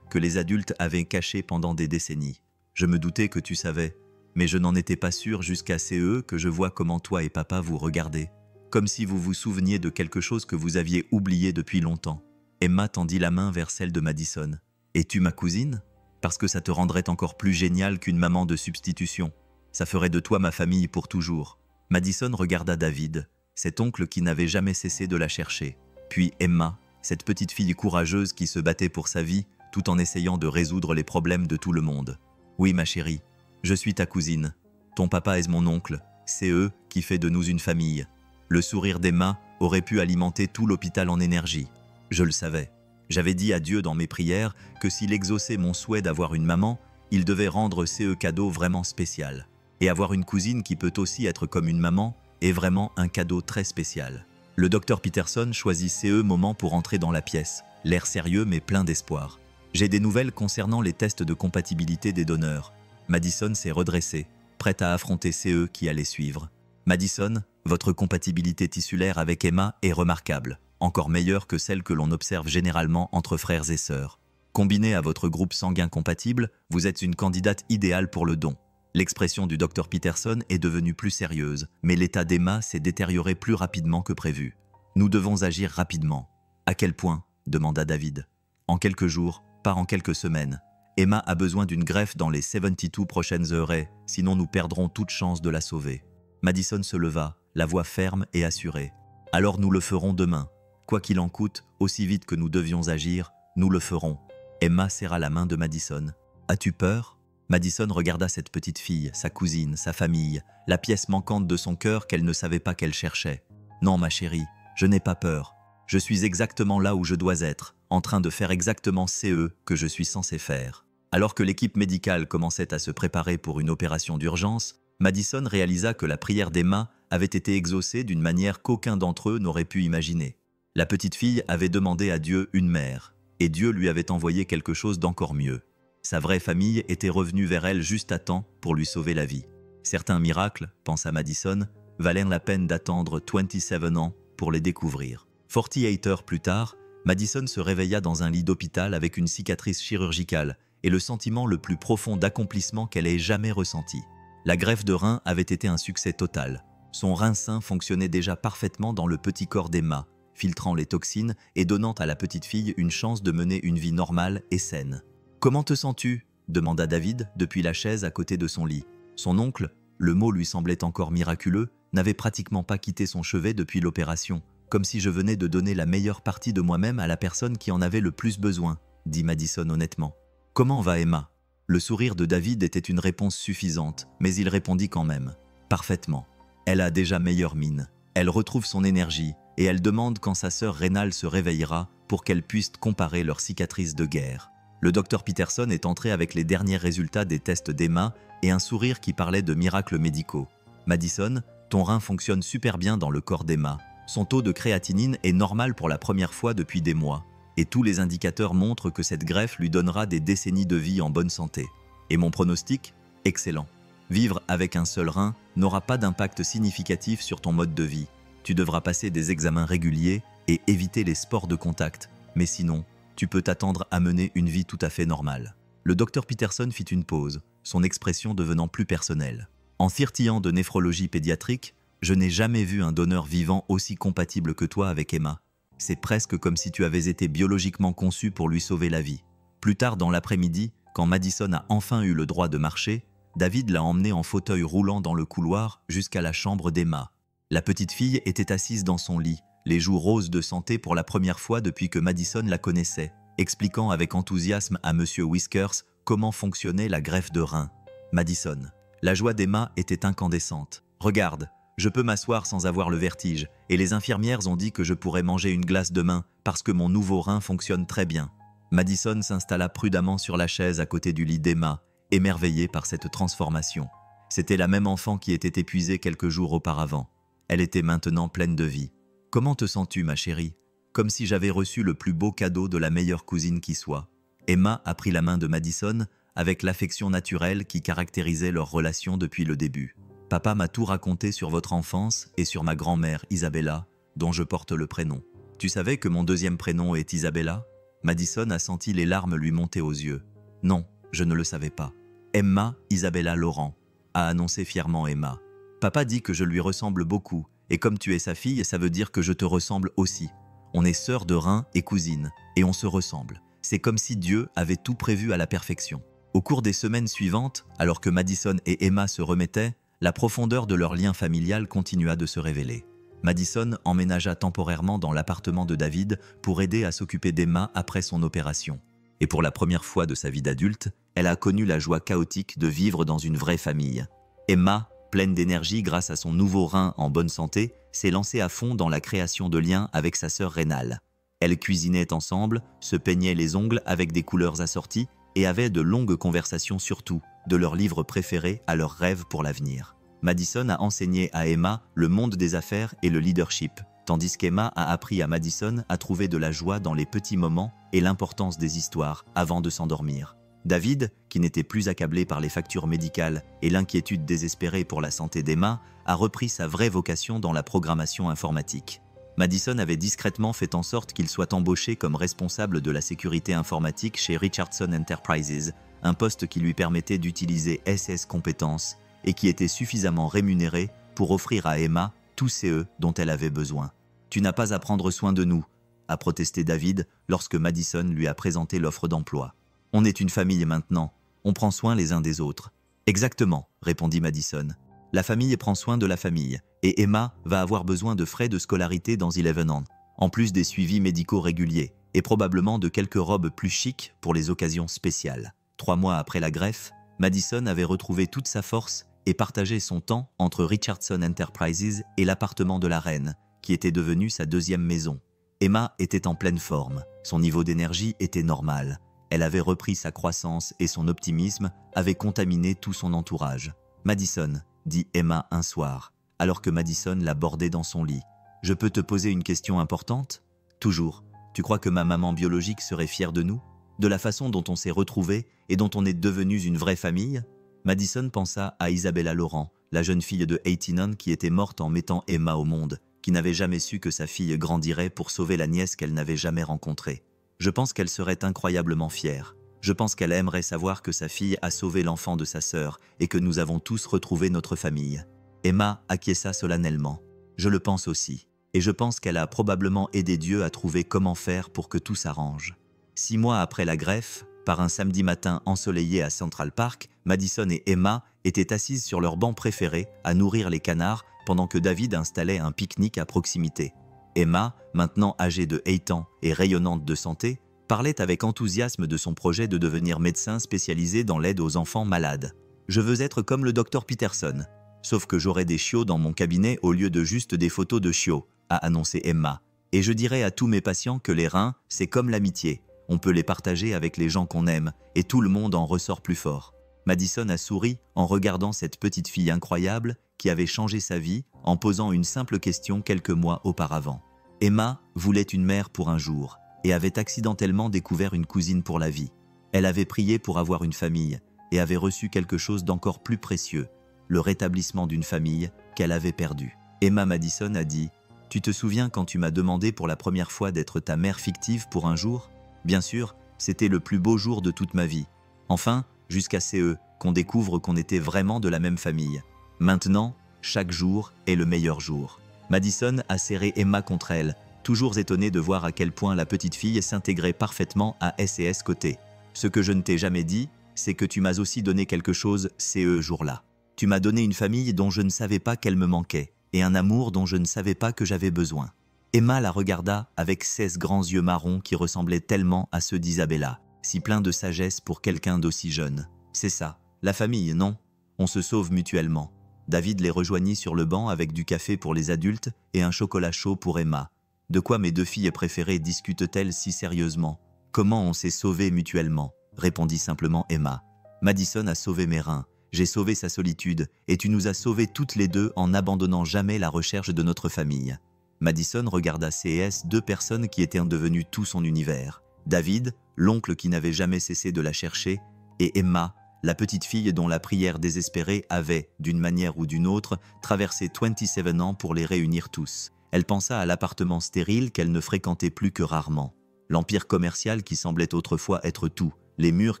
que les adultes avaient caché pendant des décennies. « Je me doutais que tu savais, mais je n'en étais pas sûr jusqu'à que je vois comment toi et papa vous regardez, comme si vous vous souveniez de quelque chose que vous aviez oublié depuis longtemps. » Emma tendit la main vers celle de Madison. « Es-tu ma cousine? Parce que ça te rendrait encore plus génial qu'une maman de substitution. Ça ferait de toi ma famille pour toujours. » Madison regarda David, cet oncle qui n'avait jamais cessé de la chercher. Puis Emma, cette petite fille courageuse qui se battait pour sa vie, tout en essayant de résoudre les problèmes de tout le monde. « Oui, ma chérie, je suis ta cousine. Ton papa est mon oncle. C'est eux qui fait de nous une famille. » Le sourire d'Emma aurait pu alimenter tout l'hôpital en énergie. Je le savais. J'avais dit à Dieu dans mes prières que s'il exauçait mon souhait d'avoir une maman, il devait rendre ce cadeau vraiment spécial. Et avoir une cousine qui peut aussi être comme une maman est vraiment un cadeau très spécial. Le docteur Peterson choisit ce moment pour entrer dans la pièce, l'air sérieux mais plein d'espoir. « J'ai des nouvelles concernant les tests de compatibilité des donneurs. » Madison s'est redressée, prête à affronter ce qui allait suivre. « Madison, votre compatibilité tissulaire avec Emma est remarquable, encore meilleure que celle que l'on observe généralement entre frères et sœurs. Combinée à votre groupe sanguin compatible, vous êtes une candidate idéale pour le don. » L'expression du docteur Peterson est devenue plus sérieuse, mais l'état d'Emma s'est détérioré plus rapidement que prévu. « Nous devons agir rapidement. »« À quel point ?» demanda David. « En quelques jours, pas en quelques semaines. Emma a besoin d'une greffe dans les 72 prochaines heures, sinon nous perdrons toute chance de la sauver. » Madison se leva, la voix ferme et assurée. « Alors nous le ferons demain. Quoi qu'il en coûte, aussi vite que nous devions agir, nous le ferons. » Emma serra la main de Madison. « As-tu peur ?» Madison regarda cette petite fille, sa cousine, sa famille, la pièce manquante de son cœur qu'elle ne savait pas qu'elle cherchait. « Non, ma chérie, je n'ai pas peur. Je suis exactement là où je dois être, en train de faire exactement ce que je suis censé faire. » Alors que l'équipe médicale commençait à se préparer pour une opération d'urgence, Madison réalisa que la prière d'Emma avait été exaucée d'une manière qu'aucun d'entre eux n'aurait pu imaginer. La petite fille avait demandé à Dieu une mère, et Dieu lui avait envoyé quelque chose d'encore mieux. Sa vraie famille était revenue vers elle juste à temps pour lui sauver la vie. Certains miracles, pensa Madison, valèrent la peine d'attendre 27 ans pour les découvrir. 48 heures plus tard, Madison se réveilla dans un lit d'hôpital avec une cicatrice chirurgicale et le sentiment le plus profond d'accomplissement qu'elle ait jamais ressenti. La greffe de rein avait été un succès total. Son rein sain fonctionnait déjà parfaitement dans le petit corps d'Emma, filtrant les toxines et donnant à la petite fille une chance de mener une vie normale et saine. « Comment te sens-tu » demanda David depuis la chaise à côté de son lit. Son oncle, le mot lui semblait encore miraculeux, n'avait pratiquement pas quitté son chevet depuis l'opération, comme si je venais de donner la meilleure partie de moi-même à la personne qui en avait le plus besoin, dit Madison honnêtement. « Comment va Emma » Le sourire de David était une réponse suffisante, mais il répondit quand même. Parfaitement. Elle a déjà meilleure mine. Elle retrouve son énergie et elle demande quand sa sœur rénale se réveillera pour qu'elle puisse comparer leurs cicatrices de guerre. Le docteur Peterson est entré avec les derniers résultats des tests d'Emma et un sourire qui parlait de miracles médicaux. Madison, ton rein fonctionne super bien dans le corps d'Emma. Son taux de créatinine est normal pour la première fois depuis des mois. Et tous les indicateurs montrent que cette greffe lui donnera des décennies de vie en bonne santé. Et mon pronostic? Excellent. Vivre avec un seul rein n'aura pas d'impact significatif sur ton mode de vie. Tu devras passer des examens réguliers et éviter les sports de contact. Mais sinon, tu peux t'attendre à mener une vie tout à fait normale. Le docteur Peterson fit une pause, son expression devenant plus personnelle. En 30 ans de néphrologie pédiatrique, je n'ai jamais vu un donneur vivant aussi compatible que toi avec Emma. C'est presque comme si tu avais été biologiquement conçu pour lui sauver la vie. Plus tard dans l'après-midi, quand Madison a enfin eu le droit de marcher, David l'a emmenée en fauteuil roulant dans le couloir jusqu'à la chambre d'Emma. La petite fille était assise dans son lit, les joues roses de santé pour la première fois depuis que Madison la connaissait, expliquant avec enthousiasme à Monsieur Whiskers comment fonctionnait la greffe de rein. Madison. La joie d'Emma était incandescente. « Regarde, je peux m'asseoir sans avoir le vertige, et les infirmières ont dit que je pourrais manger une glace demain parce que mon nouveau rein fonctionne très bien. » Madison s'installa prudemment sur la chaise à côté du lit d'Emma, émerveillée par cette transformation. C'était la même enfant qui était épuisée quelques jours auparavant. Elle était maintenant pleine de vie. « Comment te sens-tu, ma chérie ? » Comme si j'avais reçu le plus beau cadeau de la meilleure cousine qui soit. Emma a pris la main de Madison avec l'affection naturelle qui caractérisait leur relation depuis le début. « Papa m'a tout raconté sur votre enfance et sur ma grand-mère Isabella, dont je porte le prénom. Tu savais que mon deuxième prénom est Isabella ?» Madison a senti les larmes lui monter aux yeux. « Non, je ne le savais pas. Emma Isabella Laurent, a annoncé fièrement Emma. Papa dit que je lui ressemble beaucoup, et comme tu es sa fille, ça veut dire que je te ressemble aussi. On est sœurs de rein et cousines, et on se ressemble. C'est comme si Dieu avait tout prévu à la perfection. » Au cours des semaines suivantes, alors que Madison et Emma se remettaient, la profondeur de leur lien familial continua de se révéler. Madison emménagea temporairement dans l'appartement de David pour aider à s'occuper d'Emma après son opération. Et pour la première fois de sa vie d'adulte, elle a connu la joie chaotique de vivre dans une vraie famille. Emma, pleine d'énergie grâce à son nouveau rein en bonne santé, s'est lancée à fond dans la création de liens avec sa sœur rénale. Elles cuisinaient ensemble, se peignaient les ongles avec des couleurs assorties et avaient de longues conversations sur tout, de leurs livres préférés à leurs rêves pour l'avenir. Madison a enseigné à Emma le monde des affaires et le leadership, tandis qu'Emma a appris à Madison à trouver de la joie dans les petits moments et l'importance des histoires avant de s'endormir. David, qui n'était plus accablé par les factures médicales et l'inquiétude désespérée pour la santé d'Emma, a repris sa vraie vocation dans la programmation informatique. Madison avait discrètement fait en sorte qu'il soit embauché comme responsable de la sécurité informatique chez Richardson Enterprises, un poste qui lui permettait d'utiliser SS compétences et qui était suffisamment rémunéré pour offrir à Emma tous CE dont elle avait besoin. « Tu n'as pas à prendre soin de nous », a protesté David lorsque Madison lui a présenté l'offre d'emploi. « On est une famille maintenant, on prend soin les uns des autres. »« Exactement », répondit Madison. « La famille prend soin de la famille, et Emma va avoir besoin de frais de scolarité dans 11 ans, en plus des suivis médicaux réguliers, et probablement de quelques robes plus chics pour les occasions spéciales. » 3 mois après la greffe, Madison avait retrouvé toute sa force et partagé son temps entre Richardson Enterprises et l'appartement de la reine, qui était devenu sa deuxième maison. Emma était en pleine forme, son niveau d'énergie était normal. Elle avait repris sa croissance et son optimisme avait contaminé tout son entourage. « Madison, » dit Emma un soir, alors que Madison l'abordait dans son lit. « Je peux te poser une question importante ? » ?»« Toujours. Tu crois que ma maman biologique serait fière de nous ? De la façon dont on s'est retrouvés et dont on est devenus une vraie famille ?» Madison pensa à Isabella Laurent, la jeune fille de Eighty-Nine qui était morte en mettant Emma au monde, qui n'avait jamais su que sa fille grandirait pour sauver la nièce qu'elle n'avait jamais rencontrée. « Je pense qu'elle serait incroyablement fière. Je pense qu'elle aimerait savoir que sa fille a sauvé l'enfant de sa sœur et que nous avons tous retrouvé notre famille. » Emma acquiesça solennellement. « Je le pense aussi. Et je pense qu'elle a probablement aidé Dieu à trouver comment faire pour que tout s'arrange. » 6 mois après la greffe, par un samedi matin ensoleillé à Central Park, Madison et Emma étaient assises sur leur banc préféré à nourrir les canards pendant que David installait un pique-nique à proximité. Emma, maintenant âgée de 8 ans et rayonnante de santé, parlait avec enthousiasme de son projet de devenir médecin spécialisé dans l'aide aux enfants malades. « Je veux être comme le docteur Peterson, sauf que j'aurai des chiots dans mon cabinet au lieu de juste des photos de chiots », a annoncé Emma. « Et je dirai à tous mes patients que les reins, c'est comme l'amitié. On peut les partager avec les gens qu'on aime, et tout le monde en ressort plus fort. » Madison a souri en regardant cette petite fille incroyable qui avait changé sa vie en posant une simple question quelques mois auparavant. Emma voulait une mère pour un jour et avait accidentellement découvert une cousine pour la vie. Elle avait prié pour avoir une famille et avait reçu quelque chose d'encore plus précieux, le rétablissement d'une famille qu'elle avait perdue. Emma Madison a dit « Tu te souviens quand tu m'as demandé pour la première fois d'être ta mère fictive pour un jour ? Bien sûr, c'était le plus beau jour de toute ma vie. Enfin, jusqu'à CE, qu'on découvre qu'on était vraiment de la même famille. Maintenant, chaque jour est le meilleur jour. » Madison a serré Emma contre elle, toujours étonnée de voir à quel point la petite fille s'intégrait parfaitement à S&S côté. « Ce que je ne t'ai jamais dit, c'est que tu m'as aussi donné quelque chose ce jour-là. Tu m'as donné une famille dont je ne savais pas qu'elle me manquait, et un amour dont je ne savais pas que j'avais besoin. » Emma la regarda avec 16 grands yeux marrons qui ressemblaient tellement à ceux d'Isabella, si pleins de sagesse pour quelqu'un d'aussi jeune. « C'est ça, la famille, non ? On se sauve mutuellement. » David les rejoignit sur le banc avec du café pour les adultes et un chocolat chaud pour Emma. « De quoi mes deux filles préférées discutent-elles si sérieusement ? Comment on s'est sauvés mutuellement ?» répondit simplement Emma. « Madison a sauvé mes reins, j'ai sauvé sa solitude, et tu nous as sauvés toutes les deux en n'abandonnant jamais la recherche de notre famille. » Madison regarda C.S. deux personnes qui étaient devenues tout son univers. David, l'oncle qui n'avait jamais cessé de la chercher, et Emma, la petite fille dont la prière désespérée avait, d'une manière ou d'une autre, traversé 27 ans pour les réunir tous. Elle pensa à l'appartement stérile qu'elle ne fréquentait plus que rarement. L'empire commercial qui semblait autrefois être tout, les murs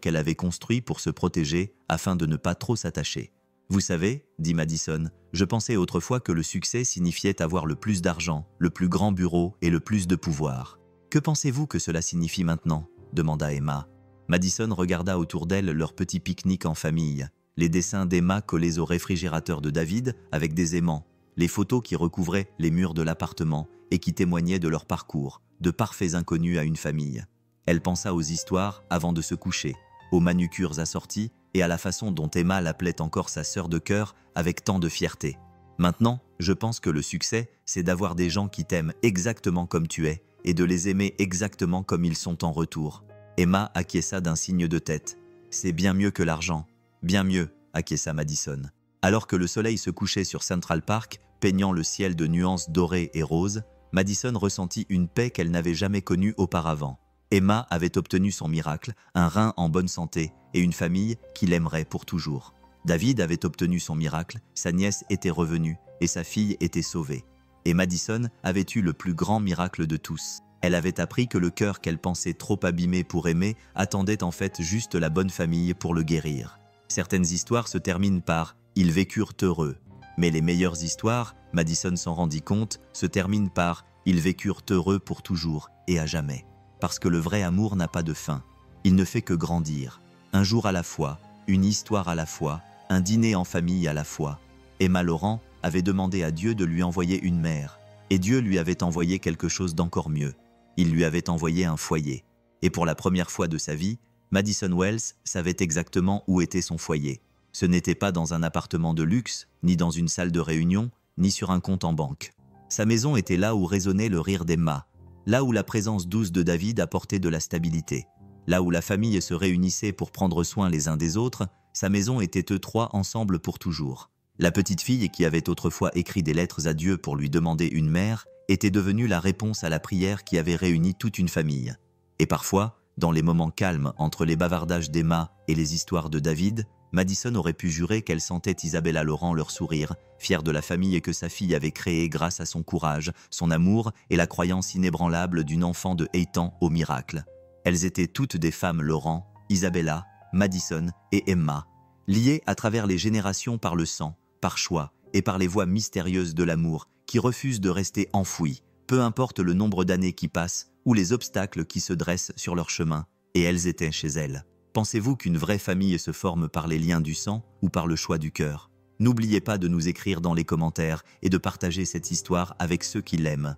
qu'elle avait construits pour se protéger afin de ne pas trop s'attacher. « Vous savez, dit Madison, je pensais autrefois que le succès signifiait avoir le plus d'argent, le plus grand bureau et le plus de pouvoir. Que pensez-vous que cela signifie maintenant ?» demanda Emma. Madison regarda autour d'elle leur petit pique-nique en famille, les dessins d'Emma collés au réfrigérateur de David avec des aimants, les photos qui recouvraient les murs de l'appartement et qui témoignaient de leur parcours, de parfaits inconnus à une famille. Elle pensa aux histoires avant de se coucher, aux manucures assorties et à la façon dont Emma l'appelait encore sa sœur de cœur avec tant de fierté. « Maintenant, je pense que le succès, c'est d'avoir des gens qui t'aiment exactement comme tu es et de les aimer exactement comme ils sont en retour. » Emma acquiesça d'un signe de tête. « C'est bien mieux que l'argent. Bien mieux, » acquiesça Madison. Alors que le soleil se couchait sur Central Park, peignant le ciel de nuances dorées et roses, Madison ressentit une paix qu'elle n'avait jamais connue auparavant. Emma avait obtenu son miracle, un rein en bonne santé et une famille qui l'aimerait pour toujours. David avait obtenu son miracle, sa nièce était revenue et sa fille était sauvée. Et Madison avait eu le plus grand miracle de tous. Elle avait appris que le cœur qu'elle pensait trop abîmé pour aimer attendait en fait juste la bonne famille pour le guérir. Certaines histoires se terminent par « ils vécurent heureux ». Mais les meilleures histoires, Madison s'en rendit compte, se terminent par « ils vécurent heureux pour toujours et à jamais ». Parce que le vrai amour n'a pas de fin. Il ne fait que grandir. Un jour à la fois, une histoire à la fois, un dîner en famille à la fois. Emma Laurent avait demandé à Dieu de lui envoyer une mère. Et Dieu lui avait envoyé quelque chose d'encore mieux. Il lui avait envoyé un foyer. Et pour la première fois de sa vie, Madison Wells savait exactement où était son foyer. Ce n'était pas dans un appartement de luxe, ni dans une salle de réunion, ni sur un compte en banque. Sa maison était là où résonnait le rire d'Emma, là où la présence douce de David apportait de la stabilité. Là où la famille se réunissait pour prendre soin les uns des autres, sa maison était eux trois ensemble pour toujours. La petite fille qui avait autrefois écrit des lettres à Dieu pour lui demander une mère était devenue la réponse à la prière qui avait réuni toute une famille. Et parfois, dans les moments calmes entre les bavardages d'Emma et les histoires de David, Madison aurait pu jurer qu'elle sentait Isabella Laurent leur sourire, fière de la famille que sa fille avait créée grâce à son courage, son amour et la croyance inébranlable d'une enfant de 8 ans au miracle. Elles étaient toutes des femmes Laurent, Isabella, Madison et Emma, liées à travers les générations par le sang, par choix et par les voies mystérieuses de l'amour qui refusent de rester enfouies, peu importe le nombre d'années qui passent ou les obstacles qui se dressent sur leur chemin, et elles étaient chez elles. Pensez-vous qu'une vraie famille se forme par les liens du sang ou par le choix du cœur? N'oubliez pas de nous écrire dans les commentaires et de partager cette histoire avec ceux qui l'aiment.